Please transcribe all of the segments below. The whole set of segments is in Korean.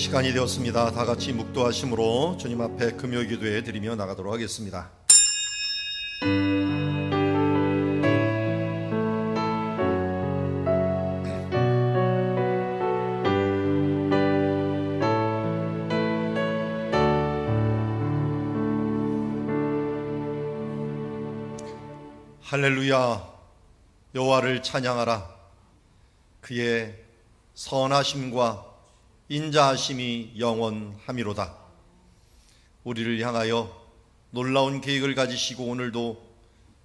시간이 되었습니다. 다 같이 묵도하심으로 주님 앞에 금요 기도에 드리며 나가도록 하겠습니다. 할렐루야, 여호와를 찬양하라. 그의 선하심과 인자하심이 영원함이로다. 우리를 향하여 놀라운 계획을 가지시고 오늘도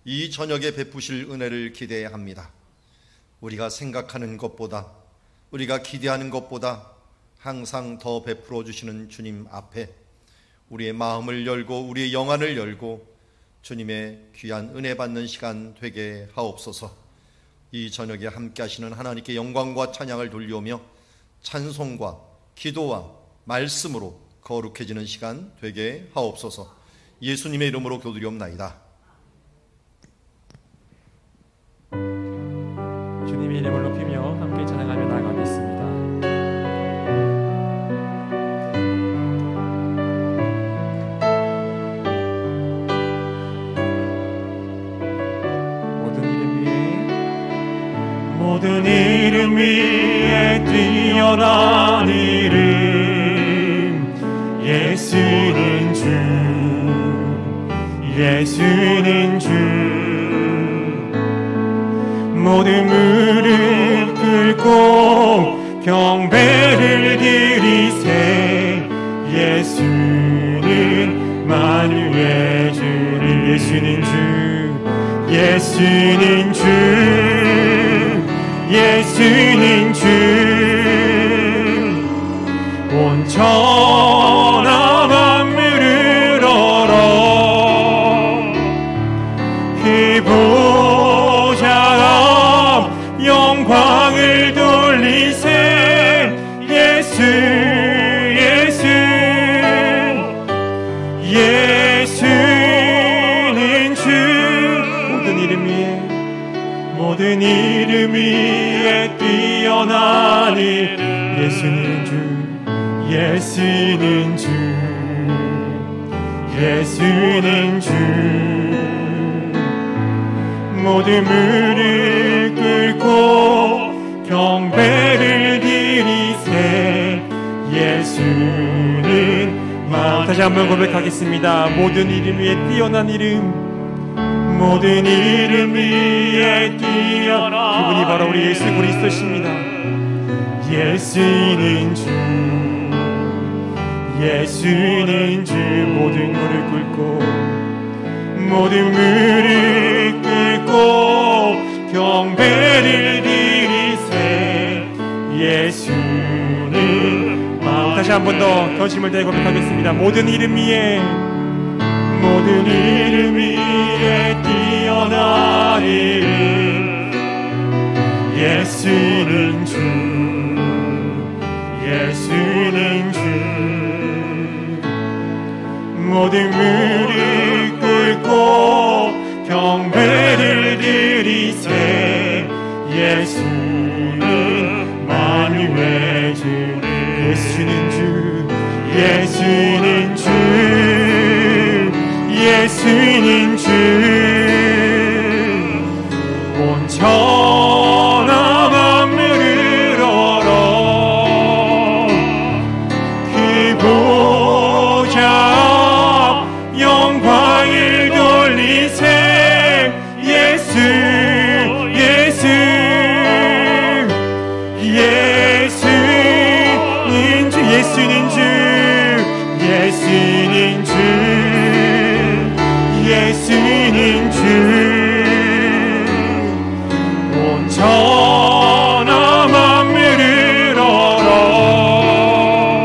이 저녁에 베푸실 은혜를 기대합니다. 우리가 생각하는 것보다, 우리가 기대하는 것보다 항상 더 베풀어 주시는 주님 앞에 우리의 마음을 열고 우리의 영안을 열고 주님의 귀한 은혜 받는 시간 되게 하옵소서. 이 저녁에 함께 하시는 하나님께 영광과 찬양을 돌려오며 찬송과 기도와 말씀으로 거룩해지는 시간 되게 하옵소서. 예수님의 이름으로 기도드리옵나이다. 주님의 이름을 높이며 함께 찬양하며 나아가겠습니다. 모든 이름 위에 뛰어난 이름, 예수는 주, 예수는 주. 모든 무릎 꿇고 경배를 드리세. 예수는 만유의 주, 예수는 주, 예수는 주, 예수는 주. 온 천하 만물을 얼어 그 보좌 앞 영광을 돌리세. 예수, 예수, 예수는 주. 모든 이름 위에, 모든 이름 위에 뛰어난 이름, 예수는 주, 예수는 주, 예수는 주. 모든 무릎 꿇고 경배를 드리세. 예수는 다시 한번 고백하겠습니다. 모든 이름 위에 뛰어난 이름, 모든 이름 위에 뛰어난 그분이 바로 우리 예수 그리스도십니다. 예수는 주, 예수는 주. 모든 무릎 꿇고, 모든 무릎 꿇고 경배를 드리세. 예수는 다시 한 번 더 전심을 다해 고백하겠습니다. 모든 이름 위에, 모든 이름 위에 뛰어난 이름, 예수는 주, 예수는 주. 모든 무릎 꿇고 경배를 드리세. 예수는 만유의 주, 예수는 주, 예수는 주, 예수는 주. 온 천하 만물을 얼어 그 보좌 앞 영광을 돌리세. 예수, 예수, 예수는 주, 예수는 주, 예수는 주, 예수는 주. 온 천하 만물을 얼어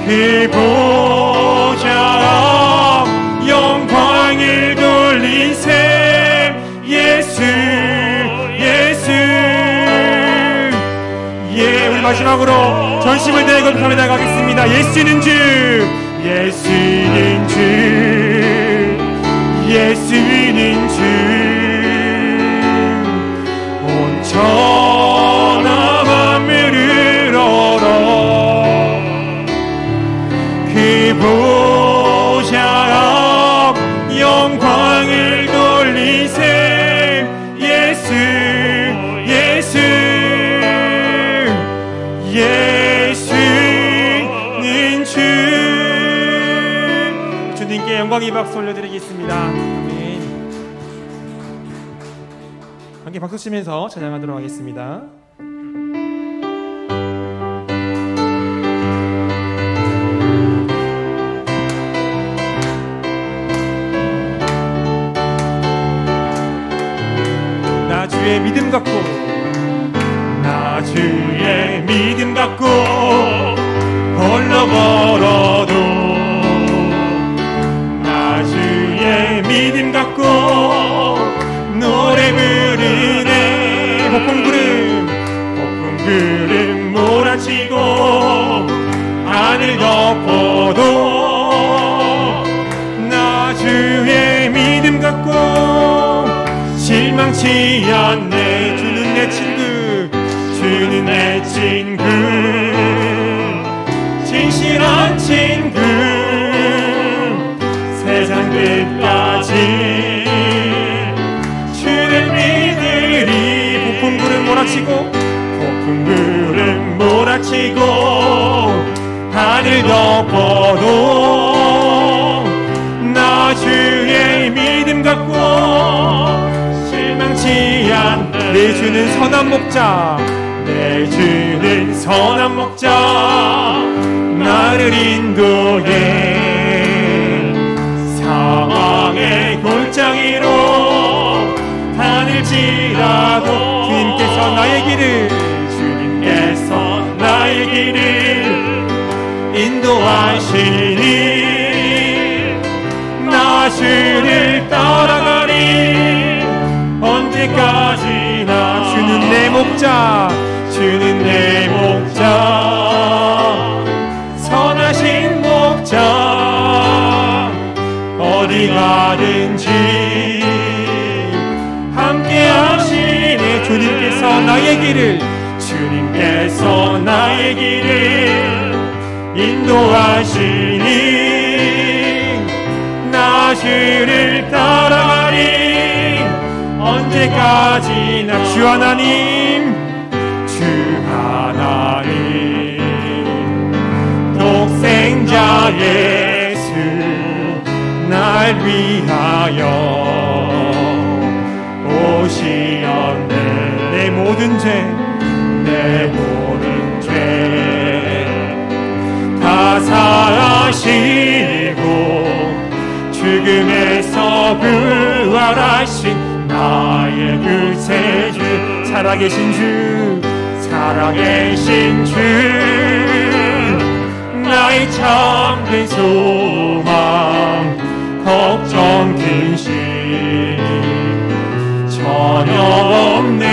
그 보좌 앞 영광을 돌리세. 예수, 예수, 예. 우리 마지막으로 전심을 다해 고백하며 나가겠습니다. 예수는 주, 예수는 주, 예수는 주. 온 천하 만물을 얼어 영광의 박수 올려드리겠습니다. 아멘. 함께 박수 치면서 찬양하도록 하겠습니다. 나 주의 믿음 갖고, 나 주의 믿음 갖고 홀로 걸어도, 나 주의 믿음 갖고 노래 부르네. 폭풍 구름 몰아치고 하늘 덮어도, 나 주의 믿음 갖고 실망치 않네. 주는 내 친구, 주는 내 친구, 진실한 친구, 세상 끝까지 주를 믿으리. 폭풍 구름 몰아치고 하늘 덮어도, 나 주의 믿음 갖고 실망치 않네. 내 주는 선한 목자, 내 주는 선한 목자, 나를 인도해. 사망의 골짜기로 다닐지라도 주님께서 나의 길을 인도하시니, 나 주를 따라가리. 언제까지나 주는 내 목자, 주는 내 목자, 선하신 목자, 어디 가든지 함께 하시네. 주님께서 나의 길을 인도하시니, 나 주를 따라가리. 언제까지나 주 하나님, 독생자 예수 날 위하여 오시었네. 내 모든 죄 다 사하시고 죽음에서 부활하신 나의 구세주, 살아계신 주, 나의 참된 소망, 걱정 근심 전혀 없네.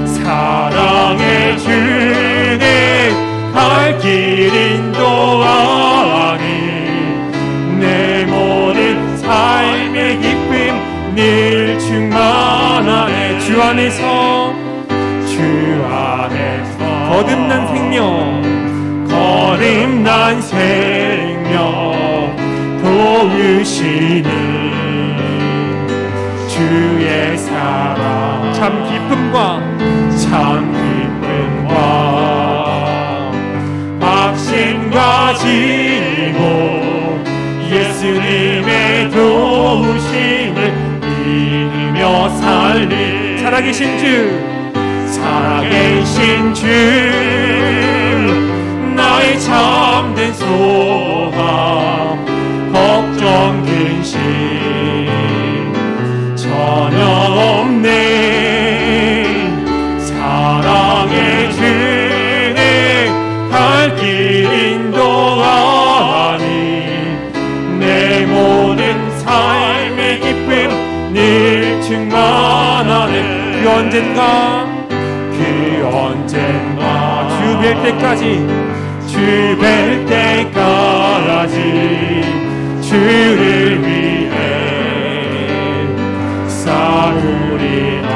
사랑의 주내 갈 길 인도하니, 내 모든 삶의 기쁨 늘 충만하네. 주 안에서 거듭난 생명 도우시니, 주의 사랑 참 기쁨과 확신과 지고 예수님의 도우심을 믿으며 살리. 살아계신 주, 나의 참된 소망, 걱정 근심 전혀 없네. 사랑의 주내 갈 길 인도하니, 내 모든 삶의 기쁨 늘 충만하네. 그 언젠가 주 뵐 때까지 주를 위해 싸우리라.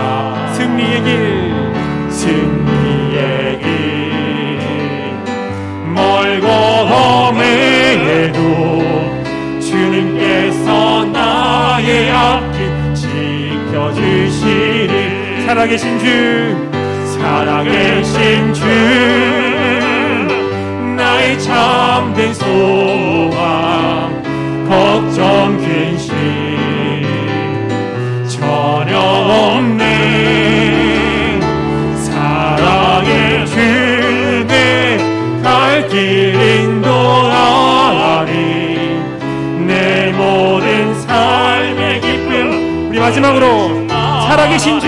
승리의 길 멀고 험해도 주님께서 나의 앞길 지켜주시리. 살아계신 주, 나의 참된 소망, 마지막으로 살아계신 주,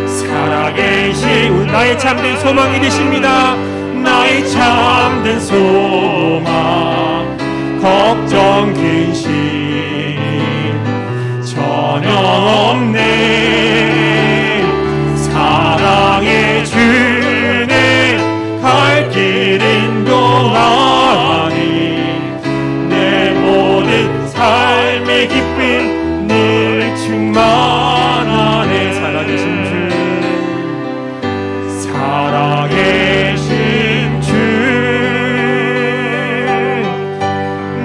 살아계신 나의 참된 소망이 되십니다. 나의 참된 소망, 걱정 근심 전혀 없네. 사랑의 주네 갈 길 인도하니 내 모든 삶의 기쁨 늘 충만하네. 살아계신 주, 살아계신 주,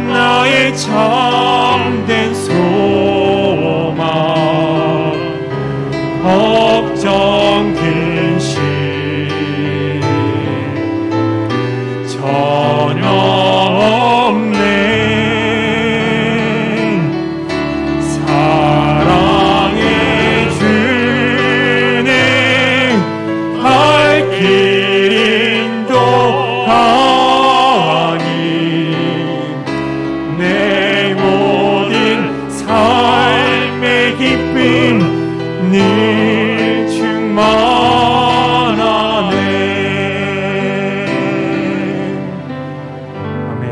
나의 참된 소망, 걱정 근심 전혀 없네. 사랑의 주네 갈 길 인도하니 내 모든 삶의 기쁨 늘 충만하네. 아멘.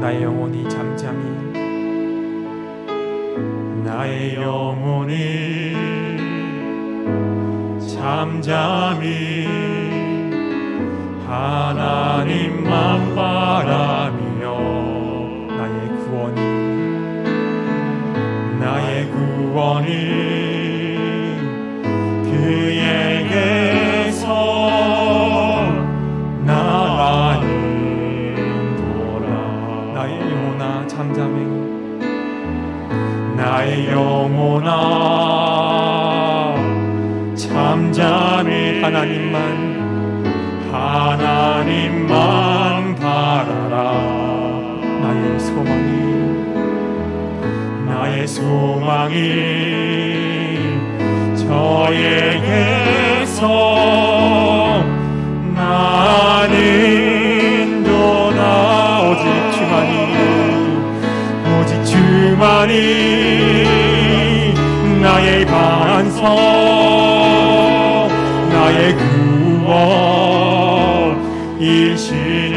나의 영혼이 잠잠히, 나의 영혼이 잠잠히 하나님만 바라며 나의 구원이 그에게서 나는도다. 나의 영혼아 잠잠해, 나의 영혼아 잠잠히 하나님만 바라라. 나의 소망이 저에게서 나는도다. 오직 주만이 나의 반석, 나의 구원이시니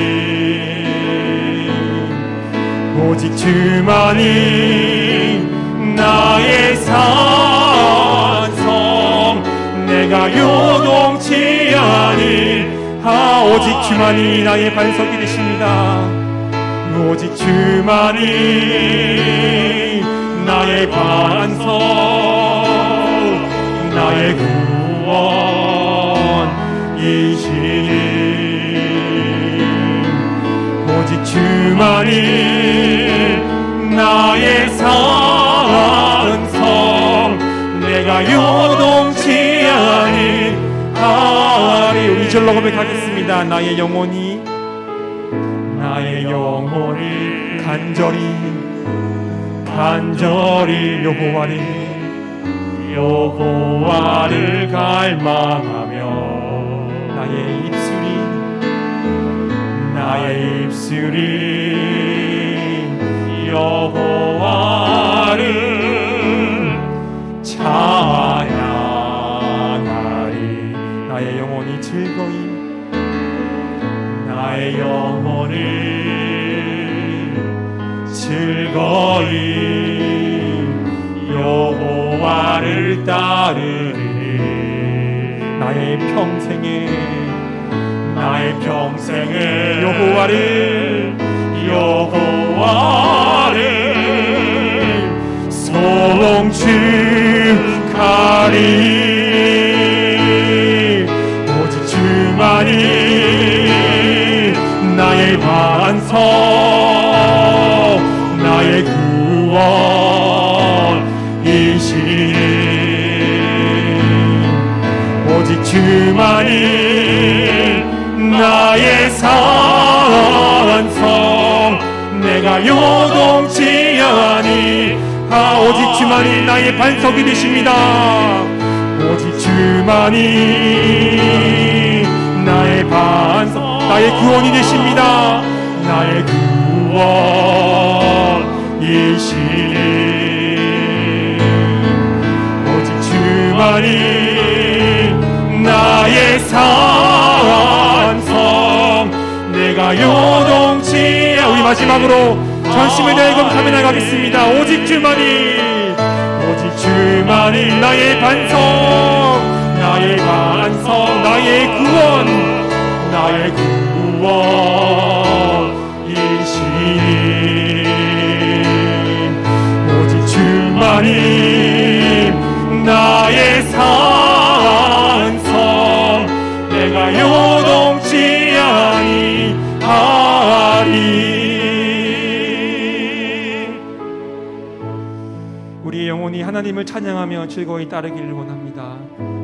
오직 주만이 나의 산성, 내가 요동치 아니. 오직 주만이 나의 반석이 되십니다. 오직 주만이 나의 반석, 나의 구원이시니 오직 주만이 나의 산성, 내가 요동치 아니하리. 우리 절로 고백하겠습니다. 나의 영혼이 간절히 여호와를 갈망하며 나의 입술이 여호와를 찬양하리. 나의 영혼이 즐거이 여호와를 따르리. 나의 평생에 여호와를 송축하리. 오직 주만이 나의 반석, 나의 구원이시니 오직 주만이 나의 산성, 내가 요동치 아니하리. 오직 주만이 나의 반석이 되십니다. 오직 주만이 나의 반석, 나의 구원이 되십니다. 나의 구원이시니 오직 주만이 나의 산성, 내가 요동치. 우리 마지막으로 전심을 다해 거룩하며 나가겠습니다. 오직 주만이 나의 반석, 나의 반석, 나의 구원, 나의 구원이시니 오직 주만이 나의 산성, 내가 요동치 아니하리. 우리의 영혼이 하나님을 찬양하며 즐거이 따르기를 원합니다.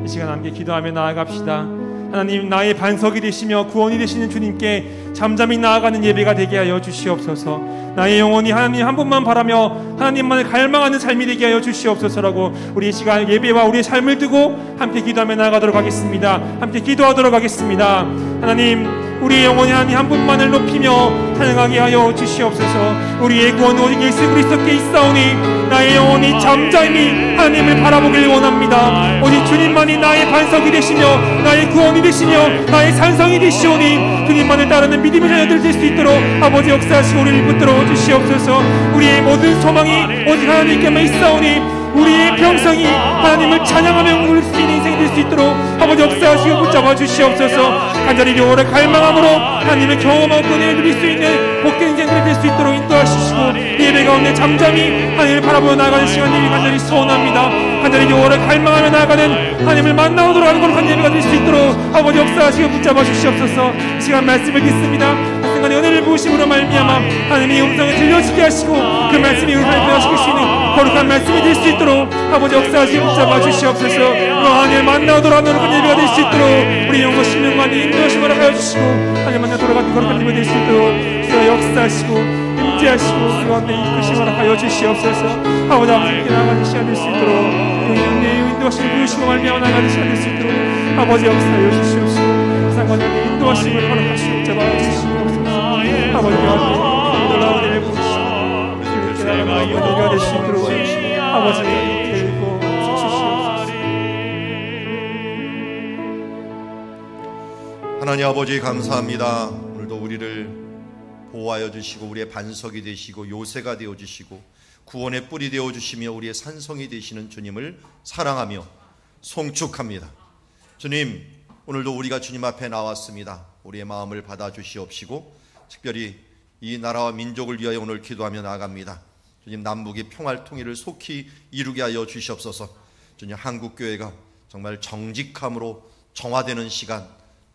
이 시간 함께 기도하며 나아갑시다. 하나님, 나의 반석이 되시며 구원이 되시는 주님께 잠잠히 나아가는 예배가 되게 하여 주시옵소서. 나의 영혼이 하나님 한 분만 바라며 하나님만을 갈망하는 삶이 되게 하여 주시옵소서라고 우리 이 시간 예배와 우리의 삶을 두고 함께 기도하며 나아가도록 하겠습니다. 함께 기도하도록 하겠습니다. 하나님, 우리의 영혼이 하나님 한 분만을 높이며 찬양하게 하여 주시옵소서. 우리의 구원 오직 예수 그리스도께 있사오니 나의 영혼이 잠잠히 하나님을 바라보길 원합니다. 오직 주님만이 나의 반석이 되시며 나의 구원이 되시며 나의 산성이 되시오니 주님만을 따르는 믿음의 자녀들 될 수 있도록 아버지 역사하시고 우리를 붙들어 주시옵소서. 우리의 모든 소망이 오직 하나님께만 있사오니 우리의 평생이 하나님을 찬양하며 울 수 있는 인생이 될 수 있도록 아버지 역사하시고 붙잡아 주시옵소서. 간절히 오래 갈망함으로 하나님의 경험하고 은혜를 누릴 수 있는 복된 인생들이 될 수 있도록 인도하시고 예배 가운데 잠잠히 하나님을 바라보며 나아가는 시간들이 간절히 소원합니다. 간절히 오래 갈망하며 나아가는 하나님을 만나오도록 하는 거룩한 예배가 될 수 있도록 아버지 역사하시고 붙잡아 주시옵소서. 이 시간 말씀을 듣습니다. 하나님의 은혜를 부으심으로 말미암아 하나님의 음성을 들려지게 하시고 그 말씀이 우리 삶에 하시길 수 있는 거룩한 말씀이 될 수 있도록 아버지 역사하시고 붙잡아 주시옵소서. 하나님을 만나오도록 하는 거룩한 예배가 될 수 있도록 우리 영과 심령만이 인도하시고 하여 주시고 하나님 만나 돌아가는 거룩한 예배 될 수 있도록 역사하시고 임재하시고 그 가운데 이끄시고 하여 주시옵소서. 아버지 함께 나아가는 시간 될 수 있도록 은혜의 인도하심을 부으시고 말미암아 나아가는 시간 될 수 있도록 아버지 역사하여 주시옵소서. 상관없는 인도하심을 허락하시고 붙잡아 주시옵소서. 아버지 가운데 놀라운 은혜를 부으시고 이렇게 나아가는 예배가 될 수 있도록 아버지 데리고 주시옵소서. 하나님 아버지 감사합니다. 오늘도 우리를 보호하여 주시고 우리의 반석이 되시고 요새가 되어 주시고 구원의 뿔이 되어 주시며 우리의 산성이 되시는 주님을 사랑하며 송축합니다. 주님, 오늘도 우리가 주님 앞에 나왔습니다. 우리의 마음을 받아 주시옵시고 특별히 이 나라와 민족을 위하여 오늘 기도하며 나아갑니다. 주님, 남북의 평화를 통일을 속히 이루게 하여 주시옵소서. 주님, 한국교회가 정말 정직함으로 정화되는 시간,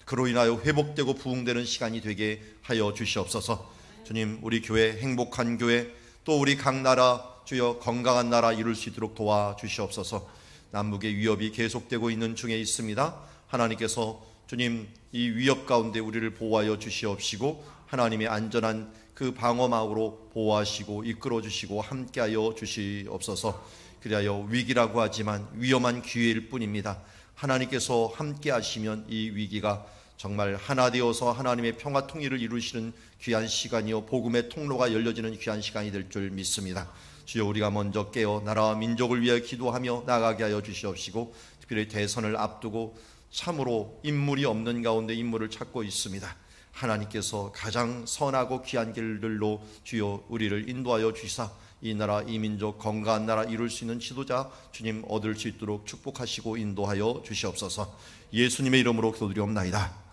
그로 인하여 회복되고 부흥되는 시간이 되게 하여 주시옵소서. 주님, 우리 교회 행복한 교회, 또 우리 각 나라 주여 건강한 나라 이룰 수 있도록 도와주시옵소서. 남북의 위협이 계속되고 있는 중에 있습니다. 하나님께서 주님 이 위협 가운데 우리를 보호하여 주시옵시고 하나님의 안전한 그 방어막으로 보호하시고 이끌어 주시고 함께하여 주시옵소서. 그리하여 위기라고 하지만 위험한 기회일 뿐입니다. 하나님께서 함께하시면 이 위기가 정말 하나 되어서 하나님의 평화 통일을 이루시는 귀한 시간이요 복음의 통로가 열려지는 귀한 시간이 될 줄 믿습니다. 주여, 우리가 먼저 깨어 나라와 민족을 위하여 기도하며 나가게 하여 주시옵시고 특별히 대선을 앞두고 참으로 인물이 없는 가운데 인물을 찾고 있습니다. 하나님께서 가장 선하고 귀한 길들로 주여 우리를 인도하여 주시사 이 나라 이 민족 건강한 나라 이룰 수 있는 지도자 주님 얻을 수 있도록 축복하시고 인도하여 주시옵소서. 예수님의 이름으로 기도드리옵나이다.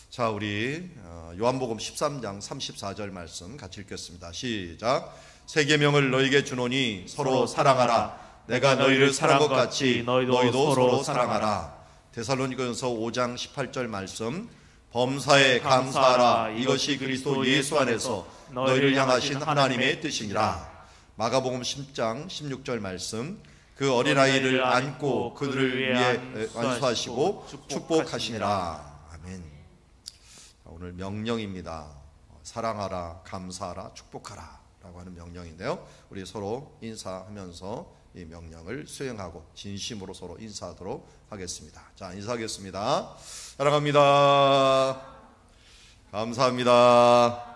자, 우리 요한복음 13장 34절 말씀 같이 읽겠습니다. 시작. 새 계명을 너희에게 주노니 서로 사랑하라. 내가 너희를 사랑한 것 같이 너희도 서로 사랑하라. 데살로니가전서 5장 18절 말씀. 범사에 감사하라. 이것이 그리스도 예수 안에서 너희를 향하신 하나님의 뜻이니라. 마가복음 10장 16절 말씀. 그 어린아이를 안고 그들을 위해 안수하시고 축복하시니라. 아멘. 오늘 명령입니다. 사랑하라, 감사하라, 축복하라. 라고 하는 명령인데요. 우리 서로 인사하면서 이 명령을 수행하고 진심으로 서로 인사하도록 하겠습니다. 자, 인사하겠습니다. 사랑합니다. 감사합니다.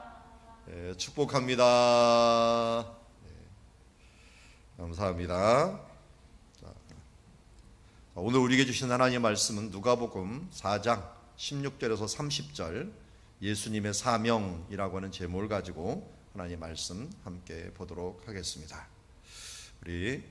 네, 축복합니다. 네, 감사합니다. 자, 오늘 우리에게 주신 하나님의 말씀은 누가복음 4장 16절에서 30절 예수님의 사명이라고 하는 제목을 가지고 하나님의 말씀 함께 보도록 하겠습니다. 우리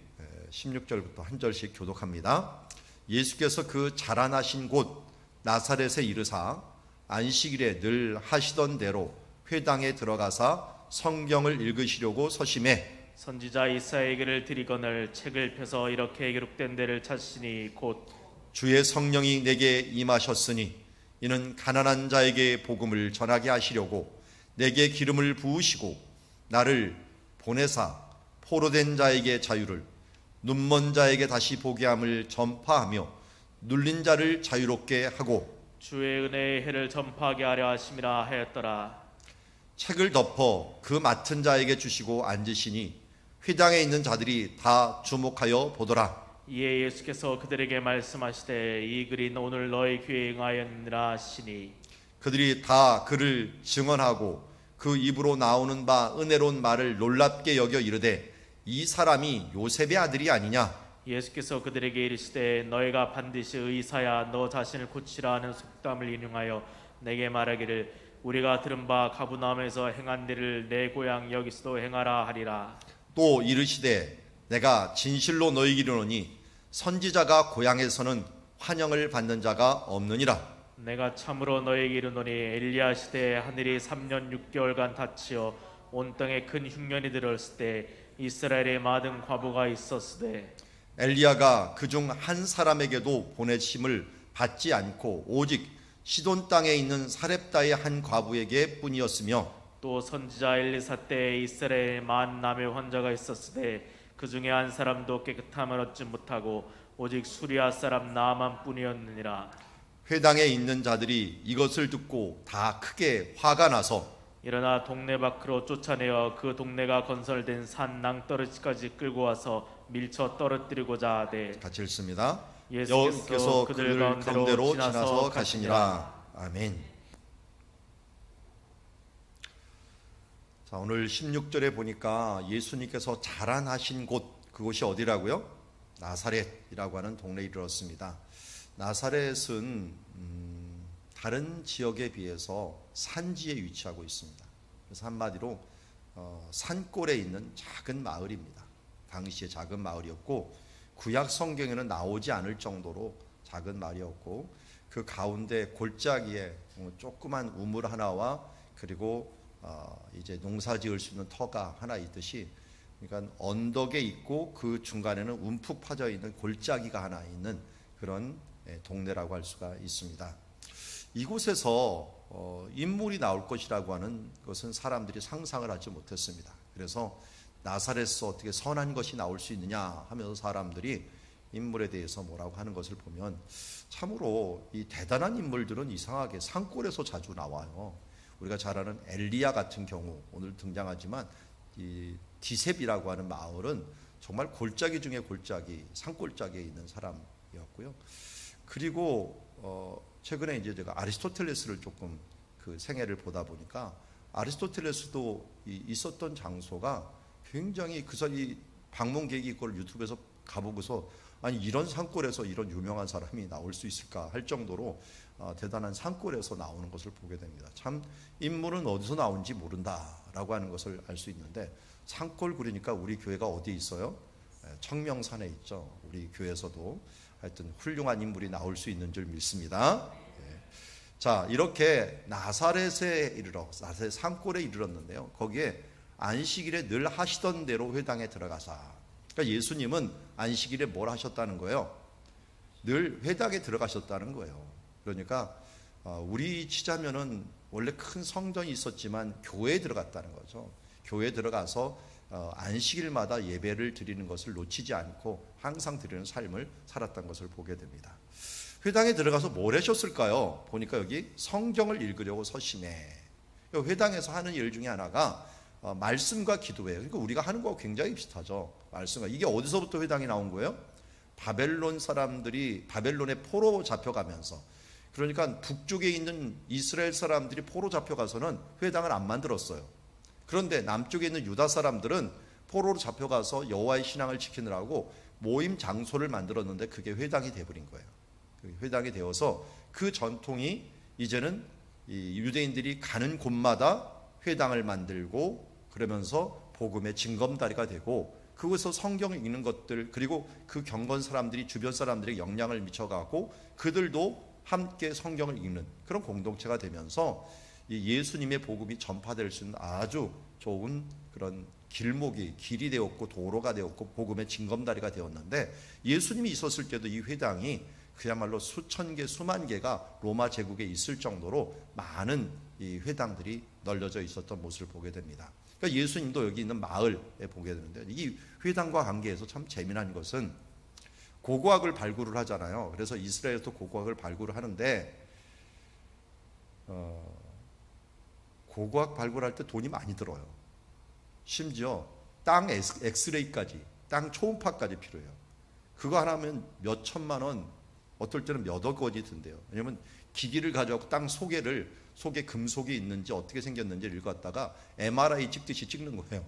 16절부터 한 절씩 교독합니다. 예수께서 그 자라나신 곳 나사렛에 이르사 안식일에 늘 하시던 대로 회당에 들어가사 성경을 읽으시려고 서심해 선지자 이사야에게를 드리거늘 책을 펴서 이렇게 기록된 데를 찾으시니 곧 주의 성령이 내게 임하셨으니 이는 가난한 자에게 복음을 전하게 하시려고 내게 기름을 부으시고 나를 보내사 포로된 자에게 자유를 눈먼 자에게 다시 보게 함을 전파하며 눌린 자를 자유롭게 하고 주의 은혜의 해를 전파하게 하려 하심이라 하였더라. 책을 덮어 그 맡은 자에게 주시고 앉으시니 회당에 있는 자들이 다 주목하여 보더라. 이에 예수께서 그들에게 말씀하시되 이 글이 오늘 너희 귀에 응하였느니라 하시니 그들이 다 그를 증언하고 그 입으로 나오는 바 은혜로운 말을 놀랍게 여겨 이르되 이 사람이 요셉의 아들이 아니냐. 예수께서 그들에게 이르시되 너희가 반드시 의사야 너 자신을 고치라 하는 속담을 인용하여 내게 말하기를 우리가 들은 바 가브나움에서 행한 일을 내 고향 여기서도 행하라 하리라. 또 이르시되 내가 진실로 너희에게 이르노니 선지자가 고향에서는 환영을 받는 자가 없느니라. 내가 참으로 너희에게 이르노니 엘리야 시대에 하늘이 3년 6개월간 닫히어 온 땅에 큰 흉년이 들었을 때 이스라엘에 많은 과부가 있었으되 엘리야가 그중 한 사람에게도 보내심을 받지 않고 오직 시돈 땅에 있는 사렙다의 한 과부에게 뿐이었으며 또 선지자 엘리사 때에 이스라엘에 만 남의 환자가 있었으되 그 중에 한 사람도 깨끗함을 얻지 못하고 오직 수리아 사람 나만 뿐이었느니라. 회당에 있는 자들이 이것을 듣고 다 크게 화가 나서 일어나 동네 밖으로 쫓아내어 그 동네가 건설된 산 낭떠러지까지 끌고 와서 밀쳐 떨어뜨리고자 하되 같이 읽습니다. 예수께서 그들 가운데로 지나서 가시니라. 아멘. 자, 오늘 16절에 보니까 예수님께서 자라나신 곳 그곳이 어디라고요? 나사렛이라고 하는 동네에 이르렀습니다. 나사렛은 다른 지역에 비해서 산지에 위치하고 있습니다. 그래서 한마디로 산골에 있는 작은 마을입니다. 당시에 작은 마을이었고 구약 성경에는 나오지 않을 정도로 작은 마을이었고 그 가운데 골짜기에 조그만 우물 하나와 그리고 이제 농사 지을 수 있는 터가 하나 있듯이 그러니까 언덕에 있고 그 중간에는 움푹 파져 있는 골짜기가 하나 있는 그런 동네라고 할 수가 있습니다. 이곳에서 인물이 나올 것이라고 하는 것은 사람들이 상상을 하지 못했습니다. 그래서 나사렛에서 어떻게 선한 것이 나올 수 있느냐 하면서 사람들이 인물에 대해서 뭐라고 하는 것을 보면 참으로 이 대단한 인물들은 이상하게 산골에서 자주 나와요. 우리가 잘 아는 엘리야 같은 경우 오늘 등장하지만 이 디셉이라고 하는 마을은 정말 골짜기 중에 골짜기, 산골짜기에 있는 사람이었고요. 그리고 최근에 이제 제가 아리스토텔레스를 조금 그 생애를 보다 보니까 아리스토텔레스도 있었던 장소가 굉장히 이 방문객이 이걸 유튜브에서 가보고서 아니 이런 산골에서 이런 유명한 사람이 나올 수 있을까 할 정도로 대단한 산골에서 나오는 것을 보게 됩니다. 참 인물은 어디서 나온지 모른다라고 하는 것을 알 수 있는데 산골 그러니까 우리 교회가 어디에 있어요? 청명산에 있죠. 우리 교회에서도 하여튼 훌륭한 인물이 나올 수 있는 줄 믿습니다. 자, 이렇게 나사렛에 이르러 나사렛 산골에 이르렀는데요. 거기에 안식일에 늘 하시던 대로 회당에 들어가사. 그러니까 예수님은 안식일에 뭘 하셨다는 거예요? 늘 회당에 들어가셨다는 거예요. 그러니까 우리 치자면은 원래 큰 성전이 있었지만 교회에 들어갔다는 거죠. 교회에 들어가서 안식일마다 예배를 드리는 것을 놓치지 않고 항상 드리는 삶을 살았던 것을 보게 됩니다. 회당에 들어가서 뭘 하셨을까요? 보니까 여기 성경을 읽으려고 서심해. 회당에서 하는 일 중에 하나가 말씀과 기도예요. 그러니까 우리가 하는 거하고 굉장히 비슷하죠. 말씀과. 이게 어디서부터 회당이 나온 거예요? 바벨론 사람들이 바벨론에 포로 잡혀가면서, 그러니까 북쪽에 있는 이스라엘 사람들이 포로 잡혀가서는 회당을 안 만들었어요. 그런데 남쪽에 있는 유다 사람들은 포로로 잡혀가서 여호와의 신앙을 지키느라고 모임 장소를 만들었는데 그게 회당이 되어버린 거예요. 회당이 되어서 그 전통이 이제는 이 유대인들이 가는 곳마다 회당을 만들고, 그러면서 복음의 징검다리가 되고, 그곳에서 성경을 읽는 것들, 그리고 그 경건 사람들이 주변 사람들에게 영향을 미쳐가고 그들도 함께 성경을 읽는 그런 공동체가 되면서 이 예수님의 복음이 전파될 수 있는 아주 좋은 그런 길이 되었고 도로가 되었고 복음의 징검다리가 되었는데, 예수님이 있었을 때도 이 회당이 그야말로 수천 개, 수만 개가 로마 제국에 있을 정도로 많은 이 회당들이 널려져 있었던 모습을 보게 됩니다. 그러니까 예수님도 여기 있는 마을에 보게 되는데, 이 회당과 관계에서 참 재미난 것은 고고학을 발굴을 하잖아요. 그래서 이스라엘에서 고고학을 발굴을 하는데 고고학 발굴할 때 돈이 많이 들어요. 심지어 땅 엑스레이까지, 땅 초음파까지 필요해요. 그거 하나면 몇 천만 원, 어떨 때는 몇억 원이 든대요. 왜냐하면 기기를 가져가고 땅 속에 금속이 있는지 어떻게 생겼는지를 읽었다가 MRI 찍듯이 찍는 거예요.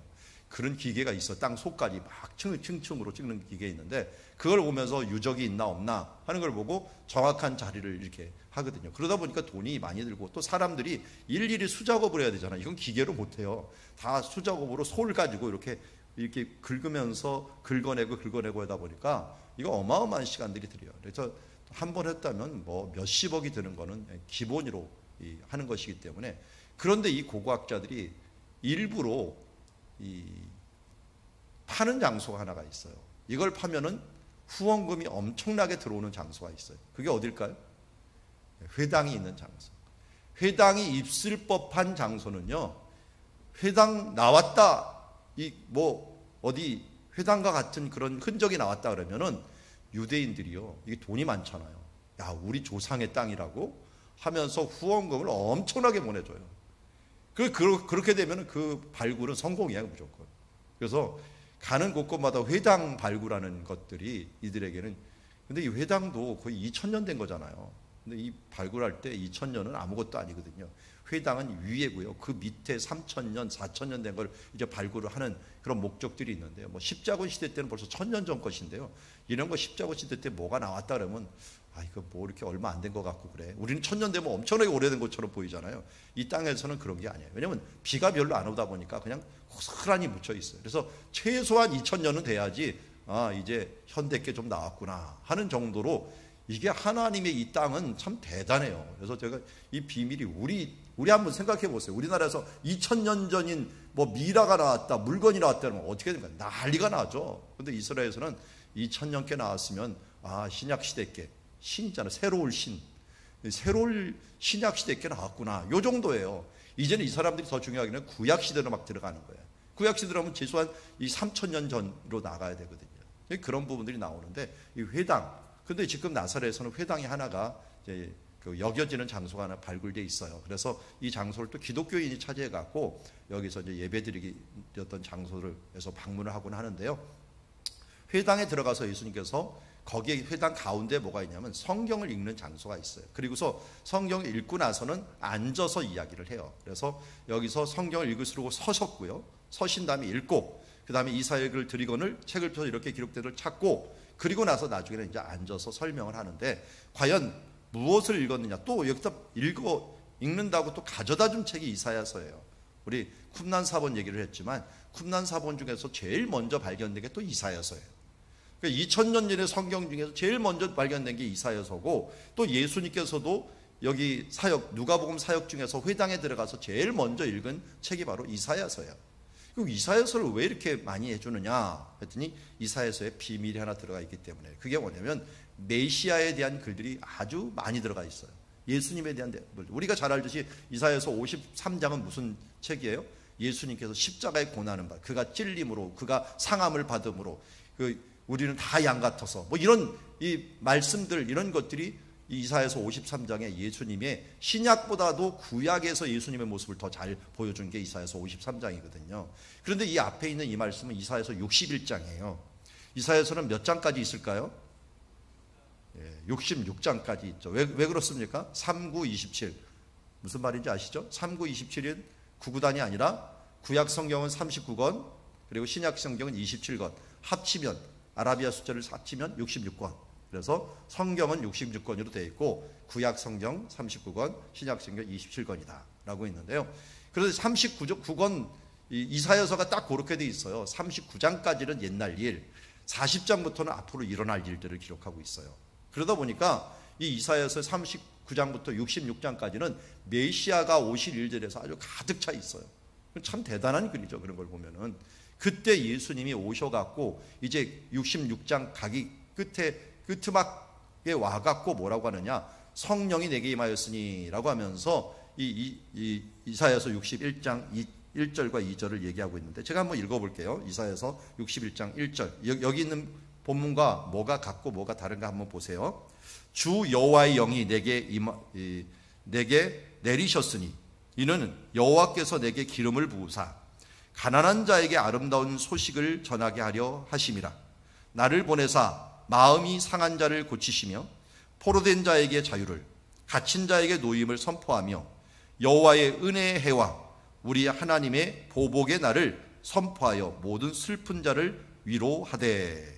그런 기계가 있어. 땅 속까지 막 층층으로 찍는 기계가 있는데, 그걸 보면서 유적이 있나 없나 하는 걸 보고 정확한 자리를 이렇게 하거든요. 그러다 보니까 돈이 많이 들고, 또 사람들이 일일이 수작업을 해야 되잖아요. 이건 기계로 못해요. 다 수작업으로 솔 가지고 이렇게 긁으면서 긁어내고 하다 보니까 이거 어마어마한 시간들이 들여요. 그래서 한 번 했다면 뭐 몇십억이 드는 거는 기본으로 하는 것이기 때문에. 그런데 이 고고학자들이 일부러 파는 장소가 하나가 있어요. 이걸 파면은 후원금이 엄청나게 들어오는 장소가 있어요. 그게 어딜까요? 회당이 있는 장소. 회당이 있을 법한 장소는요, 회당 나왔다, 어디 회당과 같은 그런 흔적이 나왔다 그러면은 유대인들이요, 이게 돈이 많잖아요. 야, 우리 조상의 땅이라고 하면서 후원금을 엄청나게 보내줘요. 그렇게 되면 그 발굴은 성공이에요, 무조건. 그래서 가는 곳곳마다 회당 발굴하는 것들이 이들에게는, 근데 이 회당도 거의 2000년 된 거잖아요. 근데 이 발굴할 때 2000년은 아무것도 아니거든요. 회당은 위에고요. 그 밑에 3000년, 4000년 된 걸 이제 발굴을 하는 그런 목적들이 있는데요. 뭐 십자군 시대 때는 벌써 1000년 전 것인데요. 이런 거 십자군 시대 때 뭐가 나왔다 그러면 이거 뭐 이렇게 얼마 안 된 것 같고 그래. 우리는 1000년 되면 엄청나게 오래된 것처럼 보이잖아요. 이 땅에서는 그런 게 아니에요. 왜냐면 비가 별로 안 오다 보니까 그냥 호스란히 묻혀 있어요. 그래서 최소한 2000년은 돼야지 이제 현대께 좀 나왔구나 하는 정도로, 이게 하나님의 이 땅은 참 대단해요. 그래서 제가 이 비밀이 우리 한번 생각해 보세요. 우리나라에서 2000년 전인 뭐 미라가 나왔다, 물건이 나왔다 그러면 어떻게 됩니까? 난리가 나죠. 근데 이스라엘에서는 2000년께 나왔으면 신약 시대께, 신이잖아요. 새로울 신약 시대께 나왔구나. 요 정도예요. 이제는 이 사람들이 더 중요하게는 구약 시대로 막 들어가는 거예요. 구약 시대로 하면 최소한 이 3000년 전으로 나가야 되거든요. 그런 부분들이 나오는데, 이 회당, 근데 지금 나사렛에서는 회당이 하나가 이제 여겨지는 장소가 하나 발굴돼 있어요. 그래서 이 장소를 또 기독교인이 차지해 갖고 여기서 이제 예배드리던 장소를 해서 방문을 하곤 하는데요. 회당에 들어가서 예수님께서 거기에 회당 가운데 뭐가 있냐면 성경을 읽는 장소가 있어요. 그리고서 성경을 읽고 나서는 앉아서 이야기를 해요. 그래서 여기서 성경을 읽으시려고 서셨고요. 서신 다음에 읽고, 그 다음에 이사야를 드리건을 책을 펴서 이렇게 기록된 걸 찾고, 그리고 나서 나중에는 이제 앉아서 설명을 하는데, 과연 무엇을 읽었느냐, 또 여기다 읽는다고 또 가져다 준 책이 이사야서예요. 우리 쿰난 4번 얘기를 했지만 쿰난 4번 중에서 제일 먼저 발견된 게 또 이사야서예요. 그러니까 2000년 전의 성경 중에서 제일 먼저 발견된 게 이사야서고, 또 예수님께서도 여기 누가복음 사역 중에서 회당에 들어가서 제일 먼저 읽은 책이 바로 이사야서예요. 그리고 이사야서를 왜 이렇게 많이 해주느냐 했더니 이사야서에 비밀이 하나 들어가 있기 때문에. 그게 뭐냐면 메시아에 대한 글들이 아주 많이 들어가 있어요. 예수님에 대한 우리가 잘 알듯이 이사야서 53장은 무슨 책이에요? 예수님께서 십자가에 고난을 받, 그가 찔림으로, 그가 상함을 받음으로, 우리는 다 양 같아서, 뭐 이런 이 말씀들, 이런 것들이 이사야서 53장에 예수님의 신약보다도 구약에서 예수님의 모습을 더 잘 보여준 게 이사야서 53장이거든요. 그런데 이 앞에 있는 이 말씀은 이사야서 61장이에요. 이사야서는 몇 장까지 있을까요? 66장까지 있죠. 왜 그렇습니까? 39, 27 무슨 말인지 아시죠? 39, 27은 구구단이 아니라 구약 성경은 39권 그리고 신약 성경은 27권 합치면 아라비아 숫자를 합치면 66권. 그래서 성경은 66권으로 되어 있고 구약 성경 39권 신약 성경 27권이다 라고 있는데요. 그래서 39권 이사야서가 딱 그렇게 되어 있어요. 39장까지는 옛날 일, 40장부터는 앞으로 일어날 일들을 기록하고 있어요. 그러다 보니까 이 이사야서 39장부터 66장까지는 메시아가 오실 일들에서 아주 가득 차 있어요. 참 대단한 글이죠. 그런 걸 보면은 그때 예수님이 오셔갖고 이제 66장 가기 끄트막에 와갖고 뭐라고 하느냐, 성령이 내게 임하였으니라고 하면서 이사야서 61장 1절과 2절을 얘기하고 있는데 제가 한번 읽어볼게요. 이사야서 61장 1절 여기 있는 본문과 뭐가 같고 뭐가 다른가 한번 보세요. 주 여호와의 영이 내게 내리셨으니 이는 여호와께서 내게 기름을 부으사 가난한 자에게 아름다운 소식을 전하게 하려 하심이라. 나를 보내사 마음이 상한 자를 고치시며 포로된 자에게 자유를 갇힌 자에게 노임을 선포하며 여호와의 은혜의 해와 우리 하나님의 보복의 날을 선포하여 모든 슬픈 자를 위로하되.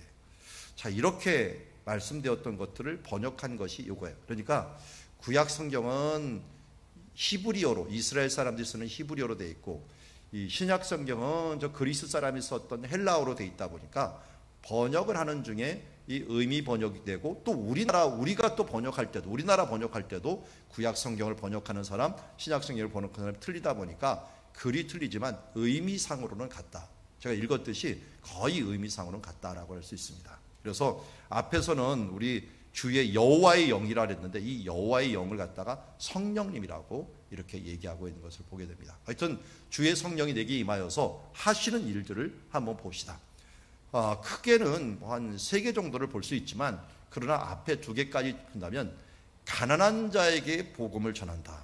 자, 이렇게 말씀되었던 것들을 번역한 것이 이거예요. 그러니까 구약 성경은 히브리어로 이스라엘 사람들이 쓰는 히브리어로 되어 있고 이 신약 성경은 저 그리스 사람이 썼던 헬라어로 되어 있다 보니까 번역을 하는 중에 이 의미 번역이 되고 또 우리가 또 번역할 때도 우리나라 번역할 때도 구약 성경을 번역하는 사람 신약 성경을 번역하는 사람이 틀리다 보니까 글이 틀리지만 의미상으로는 같다. 제가 읽었듯이 거의 의미상으로는 같다라고 할 수 있습니다. 그래서 앞에서는 우리 주의 여호와의 영이라 그랬는데 이 여호와의 영을 갖다가 성령님이라고 이렇게 얘기하고 있는 것을 보게 됩니다. 하여튼 주의 성령이 내게 임하여서 하시는 일들을 한번 봅시다. 크게는 한 3개 정도를 볼 수 있지만 그러나 앞에 2개까지 본다면 가난한 자에게 복음을 전한다.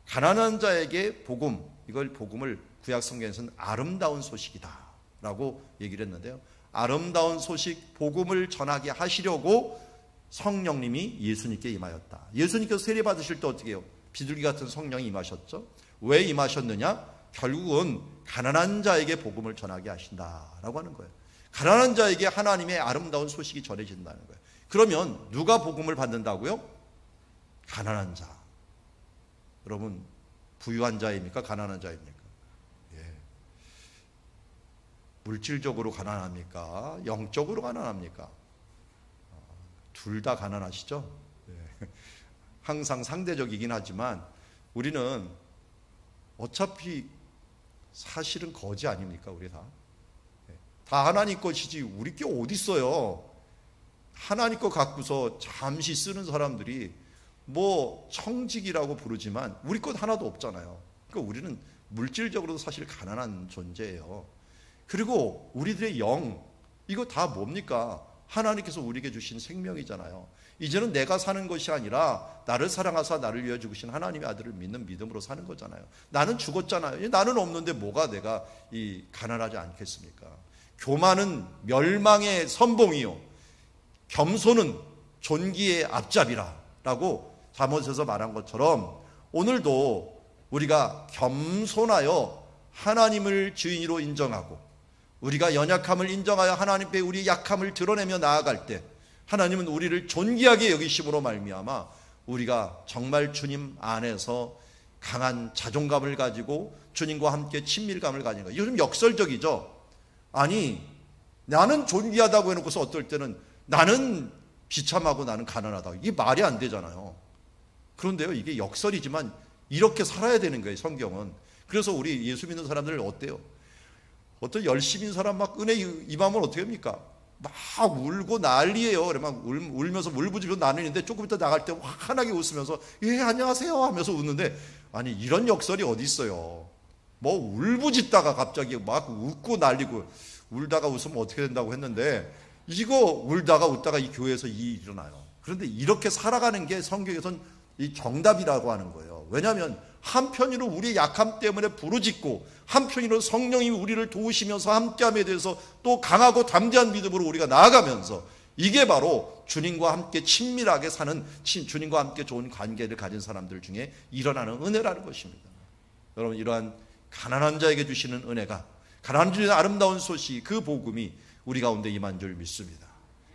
가난한 자에게 복음, 이걸 복음을 구약 성경에서는 아름다운 소식이다 라고 얘기를 했는데요. 아름다운 소식, 복음을 전하게 하시려고 성령님이 예수님께 임하였다. 예수님께서 세례 받으실 때 어떻게 해요? 비둘기 같은 성령이 임하셨죠. 왜 임하셨느냐? 결국은 가난한 자에게 복음을 전하게 하신다라고 하는 거예요. 가난한 자에게 하나님의 아름다운 소식이 전해진다는 거예요. 그러면 누가 복음을 받는다고요? 가난한 자. 여러분, 부유한 자입니까? 가난한 자입니까? 예. 물질적으로 가난합니까? 영적으로 가난합니까? 둘 다 가난하시죠? 예. 항상 상대적이긴 하지만 우리는 어차피 사실은 거지 아닙니까? 우리 다. 다 하나님 것이지 우리 게 어디 있어요? 하나님 거 갖고서 잠시 쓰는 사람들이 뭐 청직이라고 부르지만 우리 것 하나도 없잖아요. 그러니까 우리는 물질적으로도 사실 가난한 존재예요. 그리고 우리들의 영, 이거 다 뭡니까? 하나님께서 우리에게 주신 생명이잖아요. 이제는 내가 사는 것이 아니라 나를 사랑하사 나를 위해 죽으신 하나님의 아들을 믿는 믿음으로 사는 거잖아요. 나는 죽었잖아요. 나는 없는데 뭐가 내가 이 가난하지 않겠습니까? 교만은 멸망의 선봉이요 겸손은 존귀의 앞잡이라 라고 잠언에서 말한 것처럼 오늘도 우리가 겸손하여 하나님을 주인으로 인정하고 우리가 연약함을 인정하여 하나님께 우리 약함을 드러내며 나아갈 때 하나님은 우리를 존귀하게 여기심으로 말미암아 우리가 정말 주님 안에서 강한 자존감을 가지고 주님과 함께 친밀감을 가지는 거예요. 이거 좀 역설적이죠. 아니 나는 존귀하다고 해놓고서 어떨 때는 나는 비참하고 나는 가난하다. 이게 말이 안 되잖아요. 그런데요, 이게 역설이지만 이렇게 살아야 되는 거예요, 성경은. 그래서 우리 예수 믿는 사람들 어때요? 어떤 열심인 사람 막 은혜 임하면 어떻게 합니까? 막 울고 난리예요. 막 울면서 울부짖고 나누는데 조금 이따 나갈 때 환하게 웃으면서 예 안녕하세요 하면서 웃는데 아니 이런 역설이 어디 있어요? 뭐 울부짖다가 갑자기 막 웃고 난리고 울다가 웃으면 어떻게 된다고 했는데 이거 울다가 웃다가 이 교회에서 이 일이 일어나요. 그런데 이렇게 살아가는 게 성경에서는 이 정답이라고 하는 거예요. 왜냐하면 한편으로 우리의 약함 때문에 부르짖고 한편으로 성령이 우리를 도우시면서 함께함에 대해서 또 강하고 담대한 믿음으로 우리가 나아가면서 이게 바로 주님과 함께 친밀하게 사는, 주님과 함께 좋은 관계를 가진 사람들 중에 일어나는 은혜라는 것입니다. 여러분, 이러한 가난한 자에게 주시는 은혜가, 가난한 자의 아름다운 소식, 그 복음이 우리 가운데 임한 줄 믿습니다.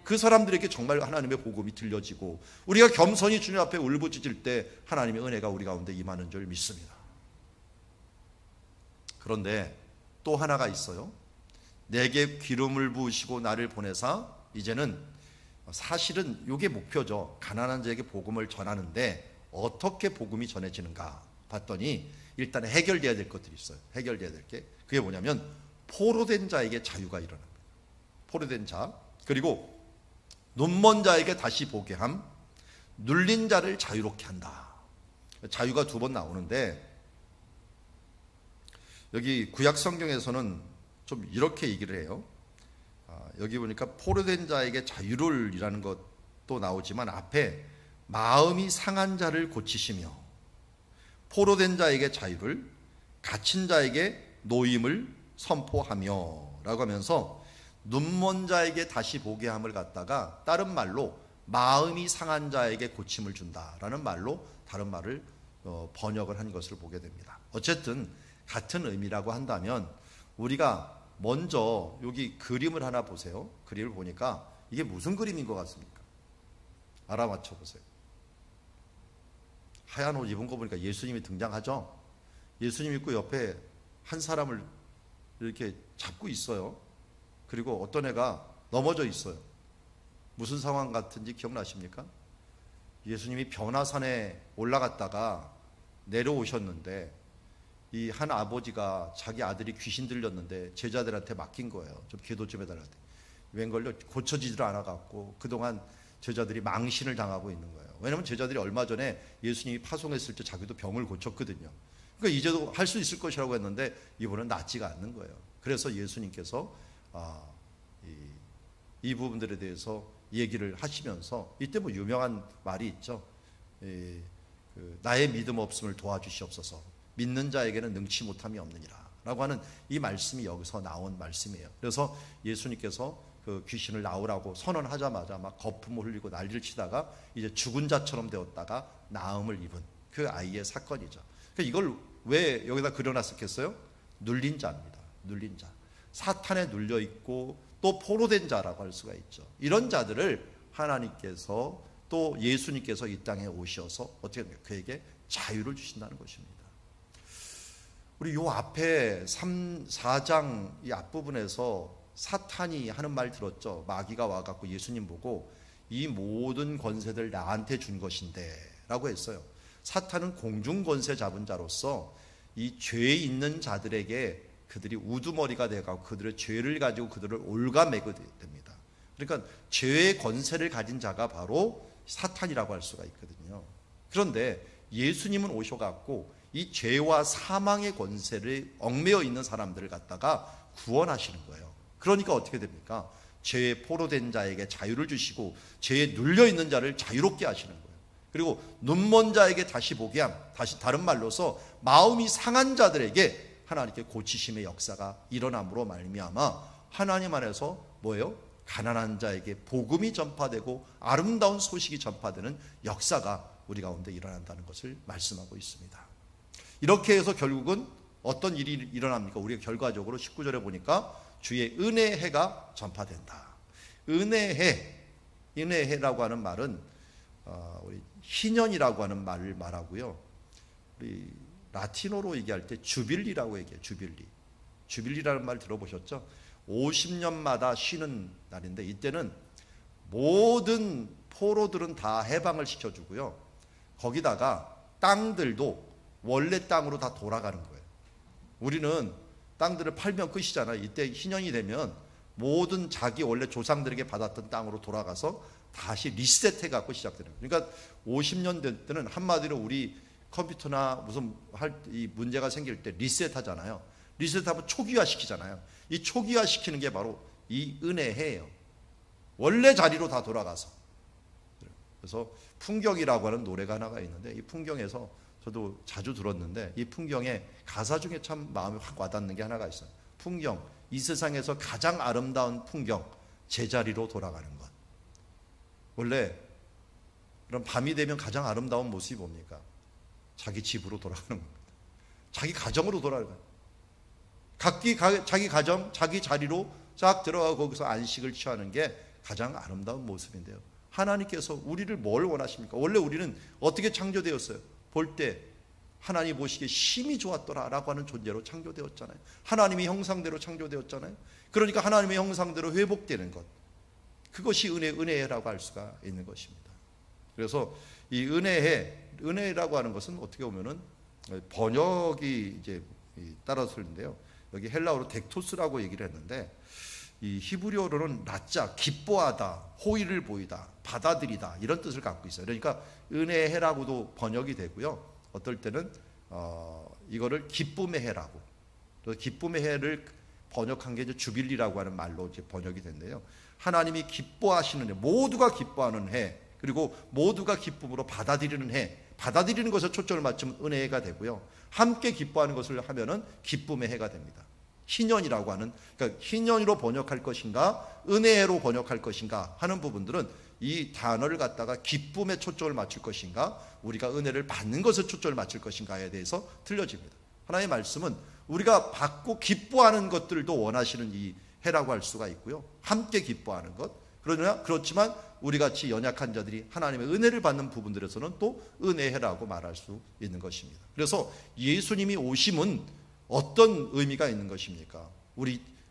그 사람들에게 정말 하나님의 복음이 들려지고 우리가 겸손히 주님 앞에 울부짖을 때 하나님의 은혜가 우리 가운데 임하는 줄 믿습니다. 그런데 또 하나가 있어요. 내게 기름을 부으시고 나를 보내사, 이제는 사실은 이게 목표죠. 가난한 자에게 복음을 전하는데 어떻게 복음이 전해지는가 봤더니 일단 해결돼야 될 것들이 있어요. 해결돼야 될 게, 그게 뭐냐면 포로된 자에게 자유가 일어납니다. 포로된 자, 그리고 눈먼 자에게 다시 보게 함, 눌린 자를 자유롭게 한다. 자유가 두 번 나오는데 여기 구약 성경에서는 좀 이렇게 얘기를 해요. 여기 보니까 포로된 자에게 자유를 이라는 것도 나오지만 앞에 마음이 상한 자를 고치시며, 포로된 자에게 자유를, 갇힌 자에게 노임을 선포하며 라고 하면서 눈먼 자에게 다시 보게 함을 갖다가 다른 말로 마음이 상한 자에게 고침을 준다라는 말로 다른 말을 번역을 한 것을 보게 됩니다. 어쨌든 같은 의미라고 한다면 우리가 먼저 여기 그림을 하나 보세요. 그림을 보니까 이게 무슨 그림인 것 같습니까? 알아맞혀 보세요. 하얀 옷 입은 거 보니까 예수님이 등장하죠. 예수님 있고 옆에 한 사람을 이렇게 잡고 있어요. 그리고 어떤 애가 넘어져 있어요. 무슨 상황 같은지 기억나십니까? 예수님이 변화산에 올라갔다가 내려오셨는데 이 한 아버지가 자기 아들이 귀신 들렸는데 제자들한테 맡긴 거예요. 좀 기도 좀 해달라. 웬걸요? 고쳐지지를 않아갖고 그동안 제자들이 망신을 당하고 있는 거예요. 왜냐하면 제자들이 얼마 전에 예수님이 파송했을 때 자기도 병을 고쳤거든요. 그러니까 이제도 할 수 있을 것이라고 했는데 이번은 낫지가 않는 거예요. 그래서 예수님께서 이 부분들에 대해서 얘기를 하시면서 이때 뭐 유명한 말이 있죠. 나의 믿음 없음을 도와주시옵소서. 믿는 자에게는 능치 못함이 없느니라 라고 하는 이 말씀이 여기서 나온 말씀이에요. 그래서 예수님께서 그 귀신을 나오라고 선언하자마자 막 거품을 흘리고 난리를 치다가 이제 죽은 자처럼 되었다가 나음을 입은 그 아이의 사건이죠. 그러니까 이걸 왜 여기다 그려놨었겠어요? 눌린 자입니다. 눌린 자. 사탄에 눌려 있고 또 포로된 자라고 할 수가 있죠. 이런 자들을 하나님께서 또 예수님께서 이 땅에 오셔서 어떻게 합니까? 그에게 자유를 주신다는 것입니다. 우리 요 앞에 4장 이 앞부분에서 사탄이 하는 말 들었죠. 마귀가 와갖고 예수님 보고 이 모든 권세들 나한테 준 것인데 라고 했어요. 사탄은 공중 권세 잡은 자로서 이 죄 있는 자들에게 그들이 우두머리가 돼가고 그들의 죄를 가지고 그들을 올가매게 됩니다. 그러니까 죄의 권세를 가진 자가 바로 사탄이라고 할 수가 있거든요. 그런데 예수님은 오셔갖고 이 죄와 사망의 권세를 얽매여 있는 사람들을 갖다가 구원하시는 거예요. 그러니까 어떻게 됩니까? 죄에 포로된 자에게 자유를 주시고 죄에 눌려있는 자를 자유롭게 하시는 거예요. 그리고 눈먼 자에게 다시 보게 함, 다시 다른 말로서 마음이 상한 자들에게 하나님께 고치심의 역사가 일어남으로 말미암아 하나님 안에서 뭐예요? 가난한 자에게 복음이 전파되고 아름다운 소식이 전파되는 역사가 우리 가운데 일어난다는 것을 말씀하고 있습니다. 이렇게 해서 결국은 어떤 일이 일어납니까? 우리가 결과적으로 19절에 보니까 주의 은혜의 해가 전파된다. 은혜해라고 하는 말은 우리 희년이라고 하는 말을 말하고요. 우리 라틴어로 얘기할 때 주빌리라고 얘기해요. 주빌리라는 말 들어보셨죠? 50년마다 쉬는 날인데 이때는 모든 포로들은 다 해방을 시켜주고요. 거기다가 땅들도 원래 땅으로 다 돌아가는 거예요. 우리는 땅들을 팔면 끝이잖아요. 이때 희년이 되면 모든 자기 원래 조상들에게 받았던 땅으로 돌아가서 다시 리셋해 갖고 시작되는 거예요. 그러니까 50년 된 때는 한마디로 우리 컴퓨터나 무슨 이 문제가 생길 때 리셋하잖아요. 리셋하면 초기화 시키잖아요. 이 초기화 시키는 게 바로 이 은혜해예요. 원래 자리로 다 돌아가서. 그래서 풍경이라고 하는 노래가 하나가 있는데, 이 풍경에서 저도 자주 들었는데, 이 풍경의 가사 중에 참 마음이 확 와닿는 게 하나가 있어요. 풍경, 이 세상에서 가장 아름다운 풍경, 제자리로 돌아가는 것. 원래 그럼 밤이 되면 가장 아름다운 모습이 뭡니까? 자기 집으로 돌아가는 겁니다. 자기 가정으로 돌아가는 거예요. 자기 가정, 자기 자리로 쫙 들어가고 거기서 안식을 취하는 게 가장 아름다운 모습인데요. 하나님께서 우리를 뭘 원하십니까? 원래 우리는 어떻게 창조되었어요? 볼 때 하나님 보시기에 심히 좋았더라라고 하는 존재로 창조되었잖아요. 하나님의 형상대로 창조되었잖아요. 그러니까 하나님의 형상대로 회복되는 것, 그것이 은혜라고 할 수가 있는 것입니다. 그래서 이 은혜라고 하는 것은 어떻게 보면은 번역이 이제 따라서 있는데요. 여기 헬라어로 덱토스라고 얘기를 했는데, 이 히브리어로는 라짜, 기뻐하다, 호의를 보이다, 받아들이다, 이런 뜻을 갖고 있어요. 그러니까 은혜해라고도 번역이 되고요. 어떨 때는 이거를 기쁨의 해라고, 또 기쁨의 해를 번역한 게 이제 주빌리라고 하는 말로 이제 번역이 된대요. 하나님이 기뻐하시는 해, 모두가 기뻐하는 해, 그리고 모두가 기쁨으로 받아들이는 해, 받아들이는 것에 초점을 맞추면 은혜의 해가 되고요. 함께 기뻐하는 것을 하면은 기쁨의 해가 됩니다. 희년이라고 하는, 그러니까 희년으로 번역할 것인가 은혜로 번역할 것인가 하는 부분들은 이 단어를 갖다가 기쁨에 초점을 맞출 것인가 우리가 은혜를 받는 것에 초점을 맞출 것인가에 대해서 틀려집니다. 하나님의 말씀은 우리가 받고 기뻐하는 것들도 원하시는 이 해라고 할 수가 있고요. 함께 기뻐하는 것. 그렇지만 우리같이 연약한 자들이 하나님의 은혜를 받는 부분들에서는 또 은혜해라고 말할 수 있는 것입니다. 그래서 예수님이 오심은 어떤 의미가 있는 것입니까?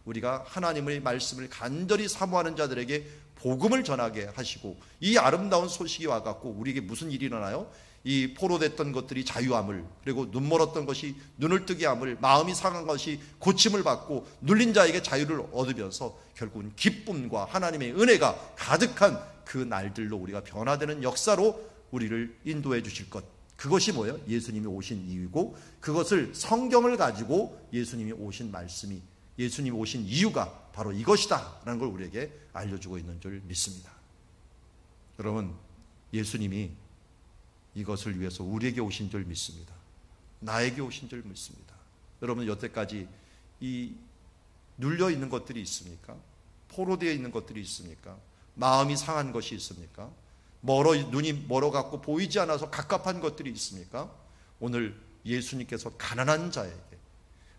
우리가 하나님의 말씀을 간절히 사모하는 자들에게 복음을 전하게 하시고, 이 아름다운 소식이 와갖고 우리에게 무슨 일이 일어나요? 이 포로됐던 것들이 자유함을, 그리고 눈멀었던 것이 눈을 뜨게 함을, 마음이 상한 것이 고침을 받고 눌린 자에게 자유를 얻으면서 결국은 기쁨과 하나님의 은혜가 가득한 그 날들로 우리가 변화되는 역사로 우리를 인도해 주실 것, 그것이 뭐예요? 예수님이 오신 이유고, 그것을 성경을 가지고 예수님이 오신 말씀이, 예수님이 오신 이유가 바로 이것이다 라는 걸 우리에게 알려주고 있는 줄 믿습니다. 여러분, 예수님이 이것을 위해서 우리에게 오신 줄 믿습니다. 나에게 오신 줄 믿습니다. 여러분, 여태까지 이 눌려 있는 것들이 있습니까? 포로되어 있는 것들이 있습니까? 마음이 상한 것이 있습니까? 눈이 멀어갖고 보이지 않아서 갑갑한 것들이 있습니까? 오늘 예수님께서 가난한 자에게,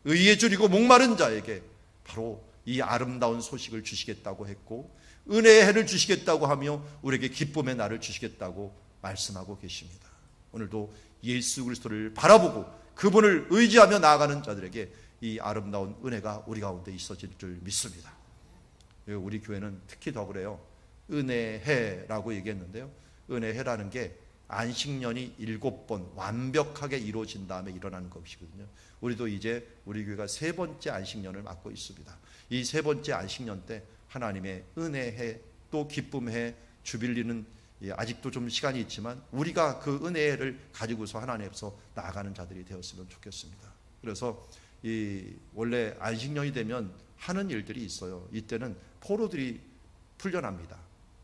의에 줄이고 목마른 자에게 바로 이 아름다운 소식을 주시겠다고 했고, 은혜의 해를 주시겠다고 하며 우리에게 기쁨의 날을 주시겠다고 말씀하고 계십니다. 오늘도 예수 그리스도를 바라보고 그분을 의지하며 나아가는 자들에게 이 아름다운 은혜가 우리 가운데 있어질 줄 믿습니다. 우리 교회는 특히 더 그래요. 은혜해라고 얘기했는데요. 은혜해라는 게 안식년이 7번 완벽하게 이루어진 다음에 일어나는 것이거든요. 우리도 이제 우리 교회가 3번째 안식년을 맞고 있습니다. 이 3번째 안식년 때 하나님의 은혜해, 또 기쁨해, 주빌리는 아직도 좀 시간이 있지만 우리가 그 은혜를 가지고서 하나님 앞에서 나아가는 자들이 되었으면 좋겠습니다. 그래서 원래 안식년이 되면 하는 일들이 있어요. 이때는 포로들이 풀려납니다.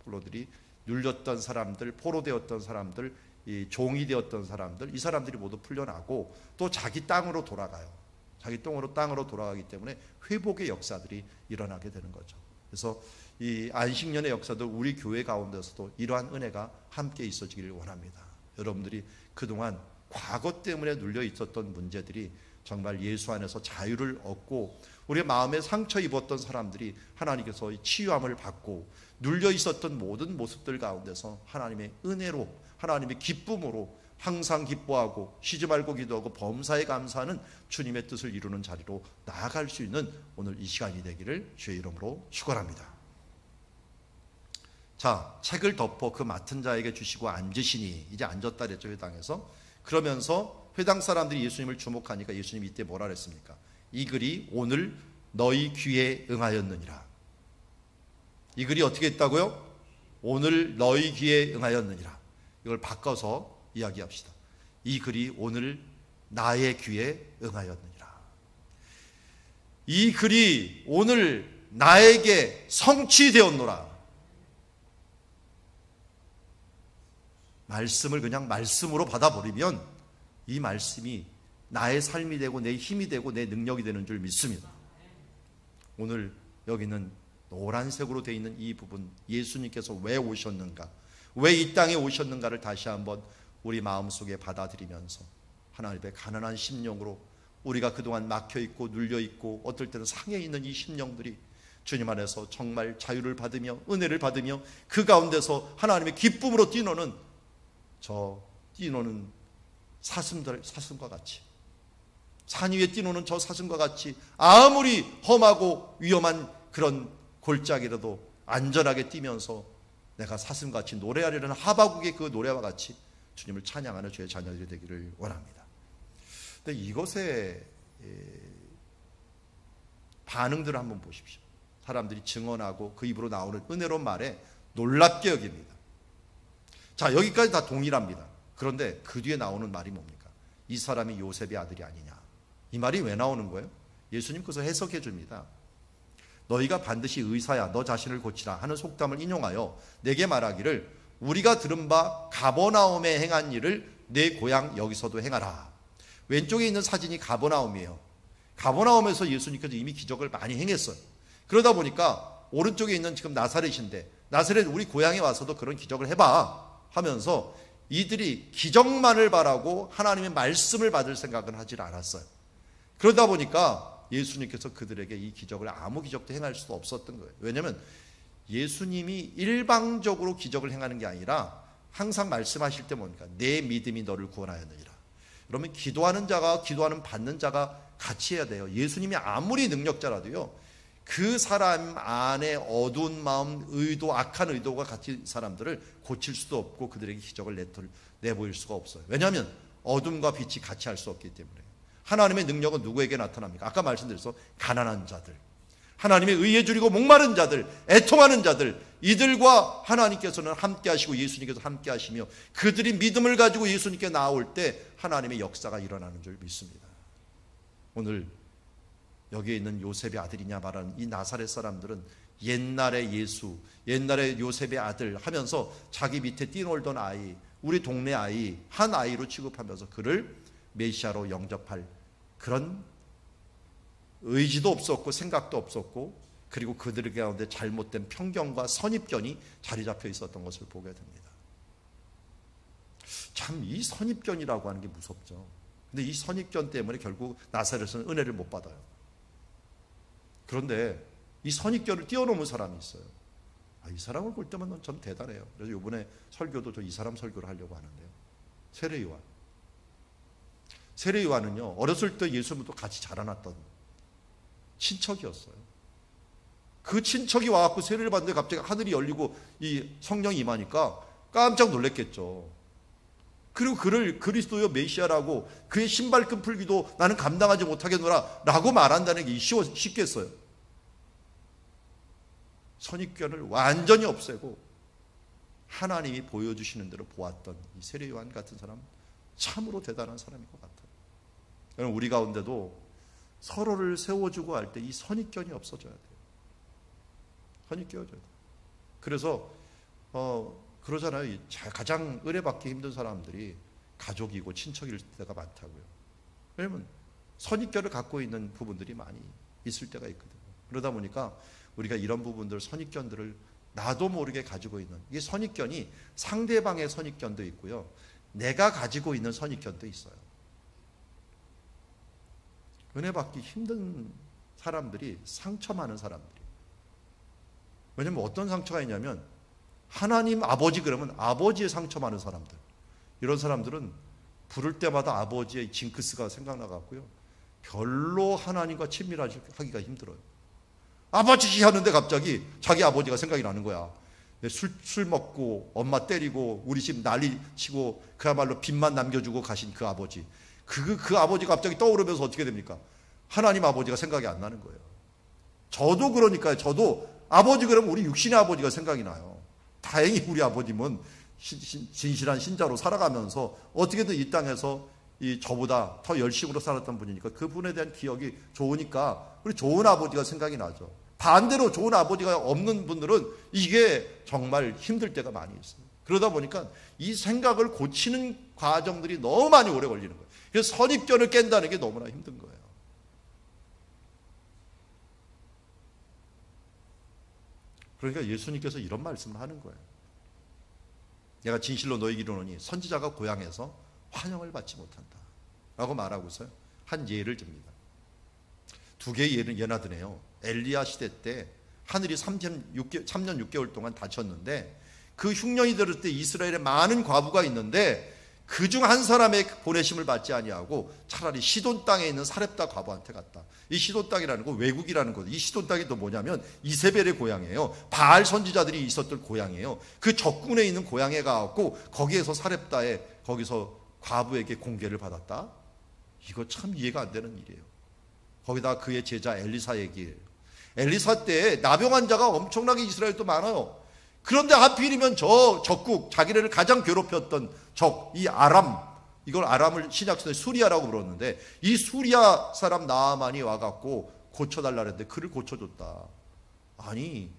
포로들이 눌렸던 사람들, 포로되었던 사람들, 종이 되었던 사람들, 이 사람들이 모두 풀려나고 또 자기 땅으로 돌아가요. 자기 땅으로 돌아가기 때문에 회복의 역사들이 일어나게 되는 거죠. 그래서 이 안식년의 역사도 우리 교회 가운데서도 이러한 은혜가 함께 있어지기를 원합니다. 여러분들이 그동안 과거 때문에 눌려 있었던 문제들이 정말 예수 안에서 자유를 얻고, 우리의 마음에 상처 입었던 사람들이 하나님께서 치유함을 받고, 눌려 있었던 모든 모습들 가운데서 하나님의 은혜로, 하나님의 기쁨으로 항상 기뻐하고 쉬지 말고 기도하고 범사에 감사하는 주님의 뜻을 이루는 자리로 나아갈 수 있는 오늘 이 시간이 되기를 주의 이름으로 축원합니다. 자, 책을 덮어 그 맡은 자에게 주시고 앉으시니, 이제 앉았다 그랬죠, 회당에서. 그러면서 회당 사람들이 예수님을 주목하니까 예수님이 이때 뭐라 그랬습니까? 이 글이 오늘 너희 귀에 응하였느니라. 이 글이 어떻게 했다고요? 오늘 너희 귀에 응하였느니라. 이걸 바꿔서 이야기합시다. 이 글이 오늘 나의 귀에 응하였느니라. 이 글이 오늘 나에게 성취되었노라. 말씀을 그냥 말씀으로 받아버리면 이 말씀이 나의 삶이 되고 내 힘이 되고 내 능력이 되는 줄 믿습니다. 오늘 여기는 노란색으로 되어 있는 이 부분, 예수님께서 왜 오셨는가, 왜 이 땅에 오셨는가를 다시 한번 우리 마음속에 받아들이면서 하나님의 가난한 심령으로 우리가 그동안 막혀있고 눌려있고 어떨 때는 상해 있는 이 심령들이 주님 안에서 정말 자유를 받으며 은혜를 받으며 그 가운데서 하나님의 기쁨으로 뛰노는 뛰노는 사슴과 같이, 산 위에 뛰노는 저 사슴과 같이 아무리 험하고 위험한 그런 골짜기라도 안전하게 뛰면서 내가 사슴같이 노래하려는 하바국의 그 노래와 같이 주님을 찬양하는 주의 자녀들이 되기를 원합니다. 근데 이것의 반응들을 한번 보십시오. 사람들이 증언하고 그 입으로 나오는 은혜로운 말에 놀랍게 여깁니다. 자, 여기까지 다 동일합니다. 그런데 그 뒤에 나오는 말이 뭡니까? 이 사람이 요셉의 아들이 아니냐. 이 말이 왜 나오는 거예요? 예수님 그래서 해석해 줍니다. 너희가 반드시 의사야 너 자신을 고치라 하는 속담을 인용하여 내게 말하기를 우리가 들은 바 가버나움에 행한 일을 내 고향 여기서도 행하라. 왼쪽에 있는 사진이 가버나움이에요. 가버나움에서 예수님께서 이미 기적을 많이 행했어요. 그러다 보니까 오른쪽에 있는 지금 나사렛인데, 나사렛 우리 고향에 와서도 그런 기적을 해봐 하면서 이들이 기적만을 바라고 하나님의 말씀을 받을 생각은 하질 않았어요. 그러다 보니까 예수님께서 그들에게 이 기적을 아무 기적도 행할 수도 없었던 거예요. 왜냐하면 예수님이 일방적으로 기적을 행하는 게 아니라 항상 말씀하실 때 뭡니까? 내 믿음이 너를 구원하였느니라. 그러면 기도하는 자가 기도하는 받는 자가 같이 해야 돼요. 예수님이 아무리 능력자라도요, 그 사람 안에 어두운 마음, 의도, 악한 의도가 같은 사람들을 고칠 수도 없고 그들에게 기적을 내보일 수가 없어요. 왜냐하면 어둠과 빛이 같이 할 수 없기 때문에. 하나님의 능력은 누구에게 나타납니까? 아까 말씀드렸어, 가난한 자들, 하나님의 의에 줄이고 목마른 자들, 애통하는 자들, 이들과 하나님께서는 함께 하시고 예수님께서 함께 하시며 그들이 믿음을 가지고 예수님께 나올 때 하나님의 역사가 일어나는 줄 믿습니다. 오늘 여기에 있는 요셉의 아들이냐 말하는 이 나사렛 사람들은 옛날의 예수, 옛날의 요셉의 아들 하면서 자기 밑에 뛰놀던 아이, 우리 동네 아이, 한 아이로 취급하면서 그를 메시아로 영접할 그런 의지도 없었고 생각도 없었고, 그리고 그들 가운데 잘못된 편견과 선입견이 자리 잡혀 있었던 것을 보게 됩니다. 참 이 선입견이라고 하는 게 무섭죠. 근데 이 선입견 때문에 결국 나사렛은 은혜를 못 받아요. 그런데 이 선입견을 뛰어넘은 사람이 있어요. 이 사람을 볼 때만 참 대단해요. 그래서 이번에 설교도 저 이 사람 설교를 하려고 하는데요. 세례요한. 세례요한은요, 어렸을 때 예수님도 같이 자라났던 친척이었어요. 그 친척이 와갖고 세례를 받는데 갑자기 하늘이 열리고 이 성령이 임하니까 깜짝 놀랐겠죠. 그리고 그를 그리스도여 메시아라고 그의 신발끈 풀기도 나는 감당하지 못하겠노라 라고 말한다는 게 쉽겠어요. 선입견을 완전히 없애고 하나님이 보여주시는 대로 보았던 이 세례요한 같은 사람, 참으로 대단한 사람인 것 같아요. 여러분, 우리 가운데도 서로를 세워주고 할 때 이 선입견이 없어져야 돼요. 선입견이 없어져야 돼요. 그래서 그러잖아요. 가장 은혜받기 힘든 사람들이 가족이고 친척일 때가 많다고요. 왜냐하면 선입견을 갖고 있는 부분들이 많이 있을 때가 있거든요. 그러다 보니까 우리가 이런 부분들, 선입견들을 나도 모르게 가지고 있는, 이 선입견이 상대방의 선입견도 있고요, 내가 가지고 있는 선입견도 있어요. 은혜받기 힘든 사람들이 상처 많은 사람들이. 왜냐하면 어떤 상처가 있냐면 하나님 아버지 그러면 아버지의 상처 많은 사람들, 이런 사람들은 부를 때마다 아버지의 징크스가 생각나갖고요, 별로 하나님과 친밀하기가 힘들어요. 아버지 하는데 갑자기 자기 아버지가 생각이 나는 거야. 술 먹고 엄마 때리고 우리 집 난리 치고 그야말로 빚만 남겨주고 가신 그 아버지, 그 아버지가 갑자기 떠오르면서 어떻게 됩니까? 하나님 아버지가 생각이 안 나는 거예요. 저도 그러니까요. 저도 아버지 그러면 우리 육신의 아버지가 생각이 나요. 다행히 우리 아버님은 진실한 신자로 살아가면서 어떻게든 이 땅에서 저보다 더 열심으로 살았던 분이니까 그분에 대한 기억이 좋으니까 우리 좋은 아버지가 생각이 나죠. 반대로 좋은 아버지가 없는 분들은 이게 정말 힘들 때가 많이 있어요. 그러다 보니까 이 생각을 고치는 과정들이 너무 많이 오래 걸리는 거예요. 그래서 선입견을 깬다는 게 너무나 힘든 거예요. 그러니까 예수님께서 이런 말씀을 하는 거예요. 내가 진실로 너희에게 이르노니 선지자가 고향에서 환영을 받지 못한다 라고 말하고서요, 한 예를 듭니다. 두 개의 예나 드네요. 엘리야 시대 때 하늘이 3년 6개월 동안 닫혔는데 그 흉년이 들을 때 이스라엘에 많은 과부가 있는데 그중 한 사람의 보내심을 받지 아니하고 차라리 시돈 땅에 있는 사렙다 과부한테 갔다. 이 시돈 땅이라는 거 외국이라는 거죠. 이 시돈 땅이 또 뭐냐면 이세벨의 고향이에요. 바알 선지자들이 있었던 고향이에요. 그 적군에 있는 고향에 가갖고 거기에서 사렙다에 거기서 과부에게 공개를 받았다. 이거 참 이해가 안 되는 일이에요. 거기다 그의 제자 엘리사 얘기예요. 엘리사 때 나병 환자가 엄청나게 이스라엘도 많아요. 그런데 하필이면 저 적국, 자기네를 가장 괴롭혔던 적, 이 아람, 이걸 아람을 신약시대에 수리아라고 불렀는데 이 수리아 사람 나아만이 와갖고 고쳐달라 그랬는데 그를 고쳐줬다. 아니,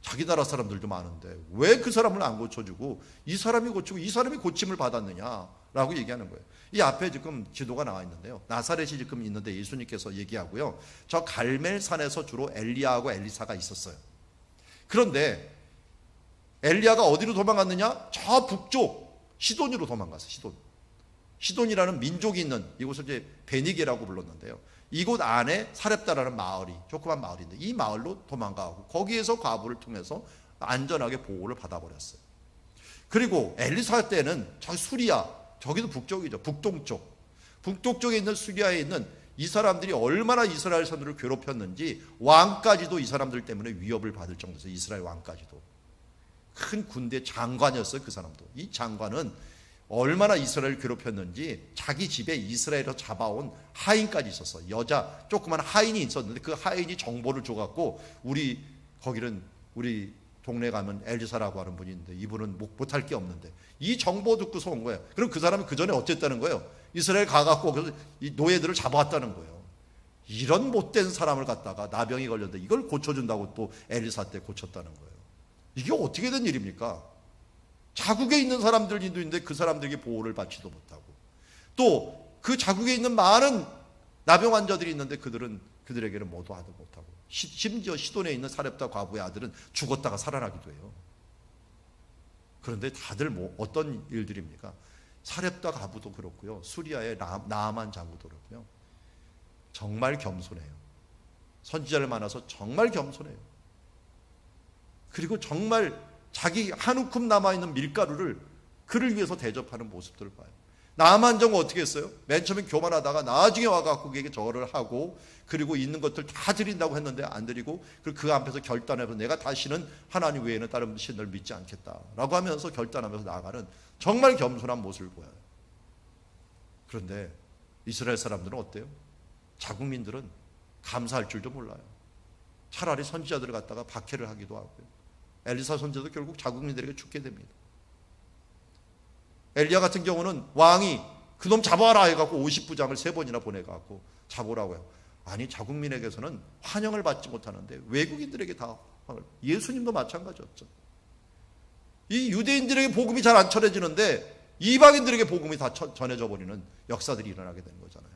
자기 나라 사람들도 많은데 왜 그 사람을 안 고쳐주고 이 사람이 고치고 이 사람이 고침을 받았느냐라고 얘기하는 거예요. 이 앞에 지금 지도가 나와 있는데요. 나사렛이 지금 있는데 예수님께서 얘기하고요. 저 갈멜산에서 주로 엘리야하고 엘리사가 있었어요. 그런데 엘리야가 어디로 도망갔느냐? 저 북쪽 시돈으로 도망갔어요. 시돈이라는 민족이 있는 이곳을 이제 베니게라고 불렀는데요. 이곳 안에 사렙다라는 마을이 조그만 마을인데 이 마을로 도망가고 거기에서 과부를 통해서 안전하게 보호를 받아버렸어요. 그리고 엘리사 때는 저 수리아, 저기도 북쪽이죠. 북동쪽에 있는 수리아에 있는 이 사람들이 얼마나 이스라엘 사람들을 괴롭혔는지 왕까지도 이 사람들 때문에 위협을 받을 정도였어요. 이스라엘 왕까지도. 큰 군대 장관이었어요. 그 사람도. 이 장관은 얼마나 이스라엘을 괴롭혔는지 자기 집에 이스라엘에서 잡아온 하인까지 있었어. 여자 조그만 하인이 있었는데 그 하인이 정보를 줘갖고 거기는 우리 동네 가면 엘리사라고 하는 분이 있는데 이분은 못할 게 없는데 이 정보 듣고서 온 거예요. 그럼 그 사람이 그 전에 어쨌다는 거예요? 이스라엘 가갖고 그래서 이 노예들을 잡아왔다는 거예요. 이런 못된 사람을 갖다가 나병이 걸렸는데 이걸 고쳐준다고 또 엘리사 때 고쳤다는 거예요. 이게 어떻게 된 일입니까? 자국에 있는 사람들도 있는데 그 사람들에게 보호를 받지도 못하고 또 그 자국에 있는 많은 나병 환자들이 있는데 그들에게는 모두 하도 못하고 심지어 시돈에 있는 사렙다 과부의 아들은 죽었다가 살아나기도 해요. 그런데 다들 어떤 일들입니까? 사렙다 과부도 그렇고요. 수리아의 나아만 장군도 그렇고요. 정말 겸손해요. 선지자를 만나서 정말 겸손해요. 그리고 정말 자기 한 움큼 남아있는 밀가루를 그를 위해서 대접하는 모습들을 봐요. 나아만 장군 어떻게 했어요? 맨 처음에 교만하다가 나중에 와갖고 그에게 절을 하고 그리고 있는 것들 다 드린다고 했는데 안 드리고 그리고 그 앞에서 결단해서 내가 다시는 하나님 외에는 다른 신을 믿지 않겠다라고 하면서 결단하면서 나아가는 정말 겸손한 모습을 보여요. 그런데 이스라엘 사람들은 어때요? 자국민들은 감사할 줄도 몰라요. 차라리 선지자들을 갖다가 박해를 하기도 하고요. 엘리사 선지자도 결국 자국민들에게 죽게 됩니다. 엘리야 같은 경우는 왕이 그놈 잡아라 해갖고 50부장을 3번이나 보내갖고 잡으라고 해요. 아니 자국민에게서는 환영을 받지 못하는데 외국인들에게 다 예수님도 마찬가지였죠. 이 유대인들에게 복음이 잘 안 전해지는데 이방인들에게 복음이 다 전해져 버리는 역사들이 일어나게 되는 거잖아요.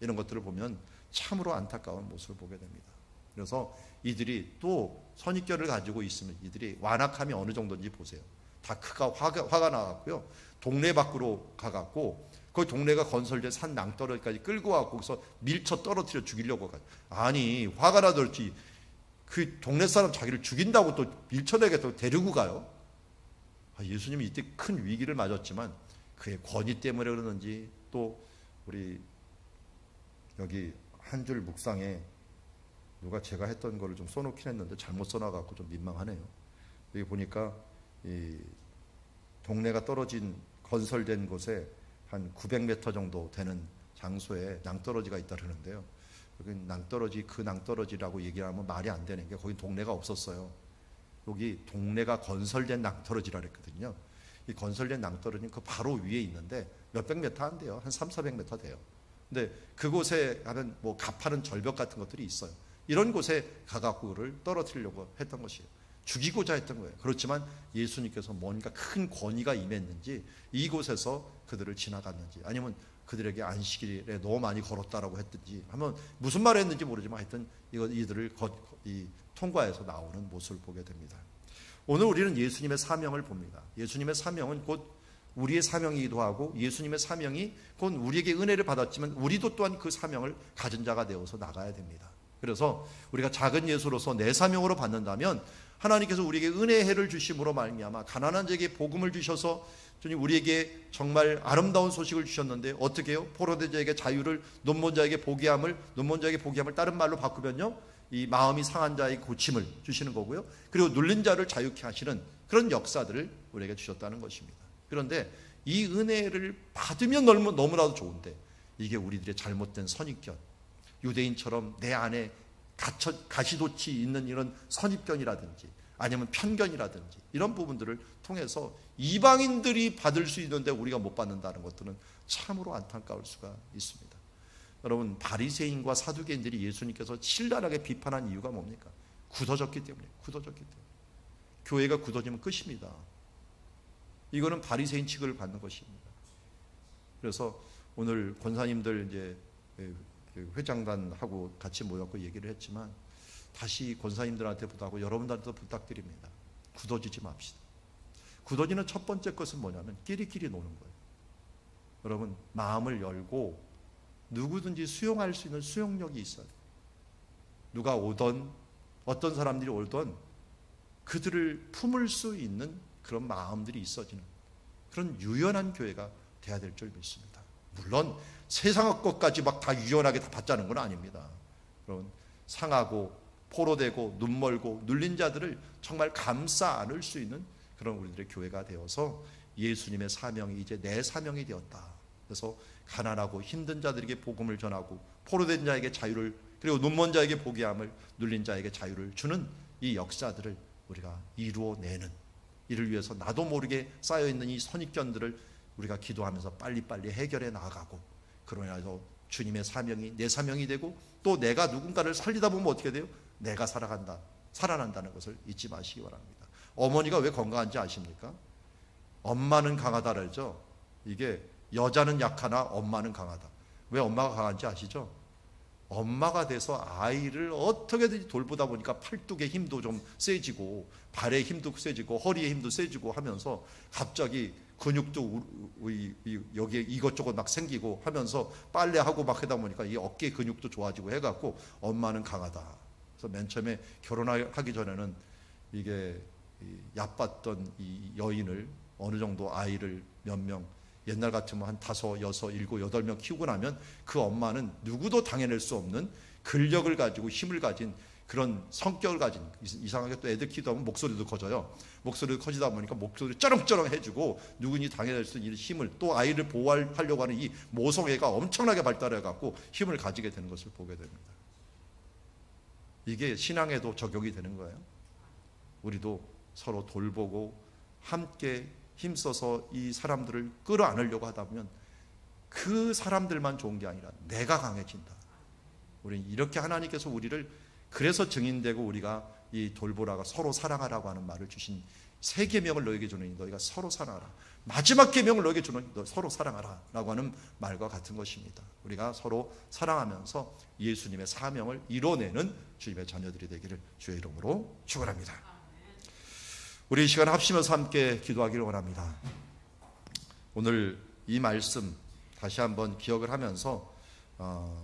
이런 것들을 보면 참으로 안타까운 모습을 보게 됩니다. 그래서 이들이 또 선입견을 가지고 있으면 이들이 완악함이 어느 정도인지 보세요. 다 화가 나갔고요. 동네 밖으로 가갖고 그 동네가 건설된 산 낭떠러지까지 끌고 가고 거기서 밀쳐 떨어뜨려 죽이려고 가요. 아니 화가 나들지 그 동네 사람 자기를 죽인다고 또 밀쳐내게 데리고 가요. 예수님이 이때 큰 위기를 맞았지만 그의 권위 때문에 그러는지 또 우리 여기 한 줄 묵상에 누가 제가 했던 거를 좀 써놓긴 했는데 잘못 써놔갖고 좀 민망하네요. 여기 보니까 이 동네가 떨어진 건설된 곳에 한 900m 정도 되는 장소에 낭떠러지가 있다 그러는데요. 여기 낭떠러지 그 낭떠러지라고 얘기하면 말이 안 되는 게 거기 동네가 없었어요. 여기 동네가 건설된 낭떠러지라 그랬거든요. 이 건설된 낭떠러지는 그 바로 위에 있는데 몇백 미터 안 돼요. 한 300~400m 돼요. 근데 그곳에 하는 가파른 절벽 같은 것들이 있어요. 이런 곳에 가갖고 그를 떨어뜨리려고 했던 것이에요. 죽이고자 했던 거예요. 그렇지만 예수님께서 뭔가 큰 권위가 임했는지 이곳에서 그들을 지나갔는지 아니면 그들에게 안식일에 너무 많이 걸었다라고 했든지 하면 무슨 말을 했는지 모르지만 하여튼 이들을 통과해서 나오는 모습을 보게 됩니다. 오늘 우리는 예수님의 사명을 봅니다. 예수님의 사명은 곧 우리의 사명이기도 하고 예수님의 사명이 곧 우리에게 은혜를 받았지만 우리도 또한 그 사명을 가진 자가 되어서 나가야 됩니다. 그래서 우리가 작은 예수로서 내 사명으로 받는다면 하나님께서 우리에게 은혜의 해를 주심으로 말미암아 가난한 자에게 복음을 주셔서 주님 우리에게 정말 아름다운 소식을 주셨는데 어떻게 해요? 포로된 자에게 자유를, 눈먼 자에게 보게함을, 눈먼 자에게 보게함을 다른 말로 바꾸면요, 이 마음이 상한 자에게 고침을 주시는 거고요, 그리고 눌린 자를 자유케 하시는 그런 역사들을 우리에게 주셨다는 것입니다. 그런데 이 은혜를 받으면 너무나도 좋은데 이게 우리들의 잘못된 선입견, 유대인처럼 내 안에 가시돋이 있는 이런 선입견이라든지 아니면 편견이라든지 이런 부분들을 통해서 이방인들이 받을 수 있는데 우리가 못 받는다는 것들은 참으로 안타까울 수가 있습니다. 여러분, 바리새인과 사두개인들이 예수님께서 신랄하게 비판한 이유가 뭡니까? 굳어졌기 때문에. 교회가 굳어지면 끝입니다. 이거는 바리새인 취급을 받는 것입니다. 그래서 오늘 권사님들 이제 회장단하고 같이 모였고 얘기를 했지만 다시 권사님들한테부터 하고 여러분들한테도 부탁드립니다. 굳어지지 맙시다. 굳어지는 첫 번째 것은 뭐냐면 끼리끼리 노는 거예요. 여러분, 마음을 열고 누구든지 수용할 수 있는 수용력이 있어야 돼요. 누가 오던 어떤 사람들이 오던 그들을 품을 수 있는 그런 마음들이 있어지는 그런 유연한 교회가 돼야 될 줄 믿습니다. 물론 세상의 것까지 막 다 유연하게 다 받자는 건 아닙니다. 여러분, 상하고 포로되고 눈멀고 눌린 자들을 정말 감싸 안을 수 있는 그런 우리들의 교회가 되어서 예수님의 사명이 이제 내 사명이 되었다. 그래서 가난하고 힘든 자들에게 복음을 전하고 포로된 자에게 자유를, 그리고 눈먼 자에게 보게함을, 눌린 자에게 자유를 주는 이 역사들을 우리가 이루어내는, 이를 위해서 나도 모르게 쌓여있는 이 선입견들을 우리가 기도하면서 빨리빨리 해결해 나가고, 그러면서 주님의 사명이 내 사명이 되고 또 내가 누군가를 살리다 보면 어떻게 돼요? 내가 살아난다는 것을 잊지 마시기 바랍니다. 어머니가 왜 건강한지 아십니까? 엄마는 강하다 그러죠. 이게 여자는 약하나 엄마는 강하다. 왜 엄마가 강한지 아시죠? 엄마가 돼서 아이를 어떻게든지 돌보다 보니까 팔뚝의 힘도 좀 세지고 발의 힘도 세지고 허리의 힘도 세지고 하면서 갑자기 근육도 여기에 이것저것 막 생기고 하면서 빨래하고 막 하다 보니까 이 어깨 근육도 좋아지고 해갖고 엄마는 강하다. 그래서 맨 처음에 결혼하기 전에는 이게 얕봤던 이 여인을 어느 정도 아이를 몇 명, 옛날 같으면 한 5, 6, 7, 8명 키우고 나면 그 엄마는 누구도 당해낼 수 없는 근력을 가지고 힘을 가진 그런 성격을 가진, 이상하게 또 애들 키우다 목소리도 커져요. 목소리도 커지다 보니까 목소리 쩌렁쩌렁 해주고 누구니 당해낼 수 있는 힘을, 또 아이를 보호하려고 하는 이 모성애가 엄청나게 발달해갖고 힘을 가지게 되는 것을 보게 됩니다. 이게 신앙에도 적용이 되는 거예요. 우리도 서로 돌보고 함께 힘써서 이 사람들을 끌어안으려고 하다 보면 그 사람들만 좋은 게 아니라 내가 강해진다. 우리는 이렇게 하나님께서 우리를 그래서 증인되고 우리가 이 돌보라가 서로 사랑하라고 하는 말을 주신 세 계명을 너에게 주노니 너희가 서로 사랑하라. 마지막 계명을 너에게 주노니 너 서로 사랑하라 라고 하는 말과 같은 것입니다. 우리가 서로 사랑하면서 예수님의 사명을 이뤄내는 주님의 자녀들이 되기를 주의 이름으로 축원합니다. 우리 이 시간 합심해서 함께 기도하기를 원합니다. 오늘 이 말씀 다시 한번 기억을 하면서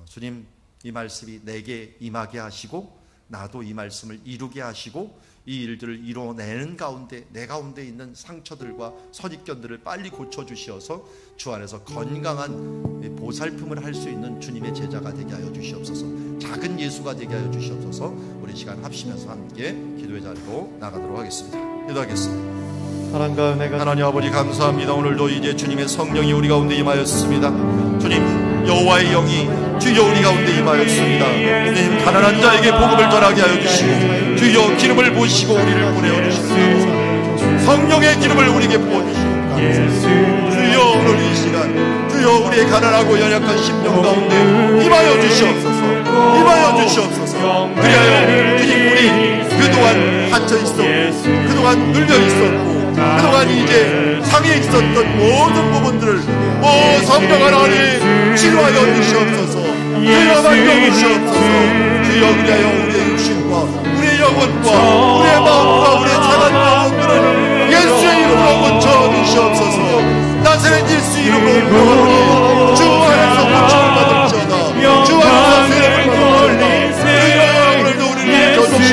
주님, 이 말씀이 내게 임하게 하시고 나도 이 말씀을 이루게 하시고 이 일들을 이뤄내는 가운데 내 가운데 있는 상처들과 선입견들을 빨리 고쳐주시어서 주 안에서 건강한 보살핌을 할 수 있는 주님의 제자가 되게 하여 주시옵소서. 작은 예수가 되게 하여 주시옵소서. 우리 시간 합심해서 함께 기도의 자리로 나가도록 하겠습니다. 기도하겠습니다. 사랑과 은혜가 하나님 아버지 감사합니다. 오늘도 이제 주님의 성령이 우리 가운데 임하였습니다. 주님, 여호와의 영이 주여 우리 가운데 임하였습니다. 주님, 가난한 자에게 복음을 전하게 하여 주시고 주여 기름을 부으시고 우리를 보내어 주시옵소서. 성령의 기름을 우리에게 부어주시옵소서. 주여 오늘 이 시간 주여 우리의 가난하고 연약한 심령 가운데 임하여 주시옵소서. 임하여 주시옵소서. 그리하여 주님, 우리 그동안 한 갇혀 있었고, 그동안 눌려 있었고, 그동안 이제 상해 있었던 모든 부분들을 성령 하나님 치료하여 주시옵소서. 주여 만져 주시옵소서. 주여 그리하여 우리의 육신과 우리의 영혼과 우리의 마음과 우리의 상한 영혼들을 예수의 이름으로 고쳐 주시옵소서. 나사렛 예수 이름으로 구원하오니 주 안에서 고침을 받을지어다. 주 안에서 세례를 받을지어다. 주여 오늘도 우리를 도와주시옵소서.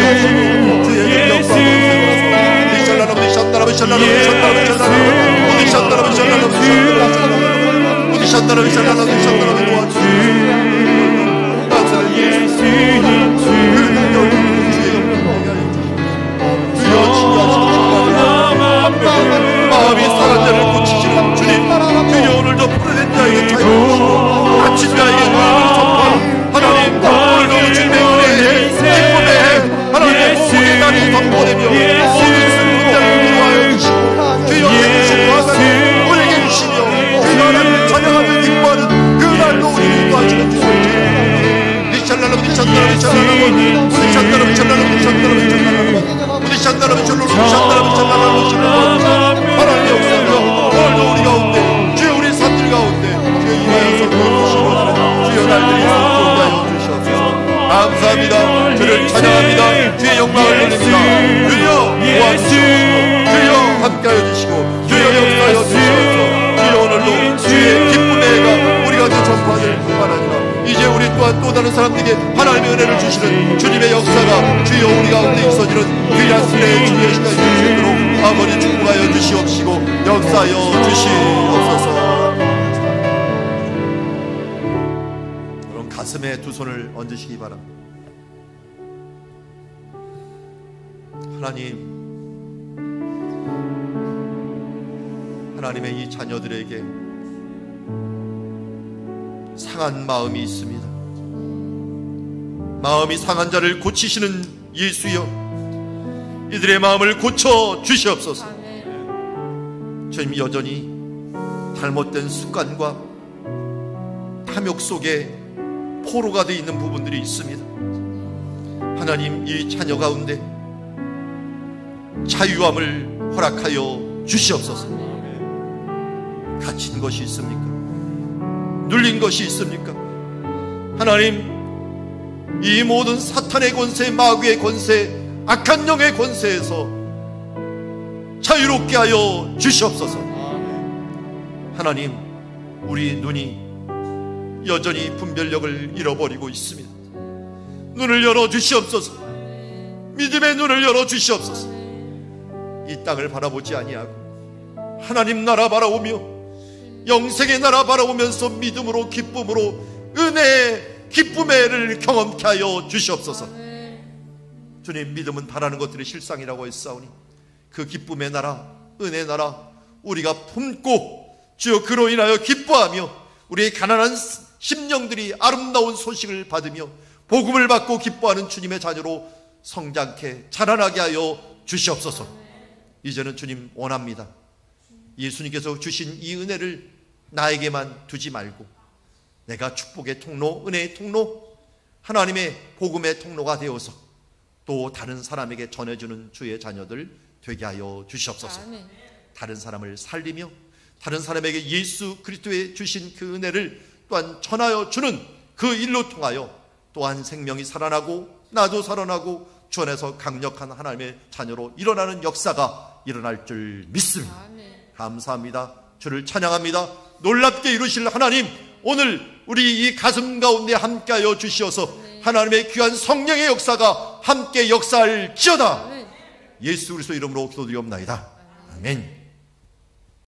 주의 영광 마음이 상한 자를 고치시는 주님, 주여 오늘도 풀어낸 자에게 자유주시고 다친 자에게 마음을 전파 하나님, 오늘도 주님의 은혜에 기쁨에 하나님의 모든 날이 선포되며 모든 슬픈 자를 위로하여 주시고 주여 해주신 화살을 우리에게 주시며 주여 하나님을 찬양하며 기뻐하는 그 날로 우리를 도와주는 주님. 하나님 역사가 오늘도 우리 가운데 주여 우리 삶들 가운데 주여 임하여서 도와주시고 주여 날들이 있도록 하여 주시옵소서. 감사합니다. 주를 찬양합니다. 주의 영광을 돌립니다. 주여 도와주시옵소서. 주여 함께하여 주시고 주여 역사하여 주시옵소서. 주여 오늘도 주의 기쁨의 해가 우리가 전파될 뿐만 아니라 이제 우리 또한 또 다른 사람들에게 하나님의 은혜를 주시는 주님의 역사가 주여 우리 가운데 있어지는 귀한 은혜의 주의 시간이 될 수 있도록 아버지 축복하여 주시옵시고 역사하여 주시옵소서. 여러분 가슴에 두 손을 얹으시기 바랍니다. 하나님의 이 자녀들에게 상한 마음이 있습니다. 마음이 상한 자를 고치시는 예수여, 이들의 마음을 고쳐 주시옵소서. 주님, 여전히 잘못된 습관과 탐욕 속에 포로가 되어 있는 부분들이 있습니다. 하나님, 이 자녀 가운데 자유함을 허락하여 주시옵소서. 갇힌 것이 있습니까? 눌린 것이 있습니까? 하나님, 이 모든 사탄의 권세, 마귀의 권세, 악한 영의 권세에서 자유롭게 하여 주시옵소서. 하나님, 우리 눈이 여전히 분별력을 잃어버리고 있습니다. 눈을 열어 주시옵소서. 믿음의 눈을 열어 주시옵소서. 이 땅을 바라보지 아니하고 하나님 나라 바라오며 영생의 나라 바라보면서 믿음으로 기쁨으로 은혜의 기쁨의를 경험케 하여 주시옵소서. 주님, 믿음은 바라는 것들의 실상이라고 했사오니 그 기쁨의 나라, 은혜의 나라 우리가 품고 주여 그로 인하여 기뻐하며 우리의 가난한 심령들이 아름다운 소식을 받으며 복음을 받고 기뻐하는 주님의 자녀로 성장케 자라나게 하여 주시옵소서. 이제는 주님 원합니다. 예수님께서 주신 이 은혜를 나에게만 두지 말고 내가 축복의 통로, 은혜의 통로, 하나님의 복음의 통로가 되어서 또 다른 사람에게 전해주는 주의 자녀들 되게 하여 주시옵소서. 다른 사람을 살리며 다른 사람에게 예수 그리스도의 주신 그 은혜를 또한 전하여 주는 그 일로 통하여 또한 생명이 살아나고 나도 살아나고 주 안에서 강력한 하나님의 자녀로 일어나는 역사가 일어날 줄 믿습니다. 감사합니다. 주를 찬양합니다. 놀랍게 이루실 하나님, 오늘 우리 이 가슴 가운데 함께하여 주시어서 하나님의 귀한 성령의 역사가 함께 역사할지어다. 예수 그리스도 이름으로 기도드리옵나이다. 아멘.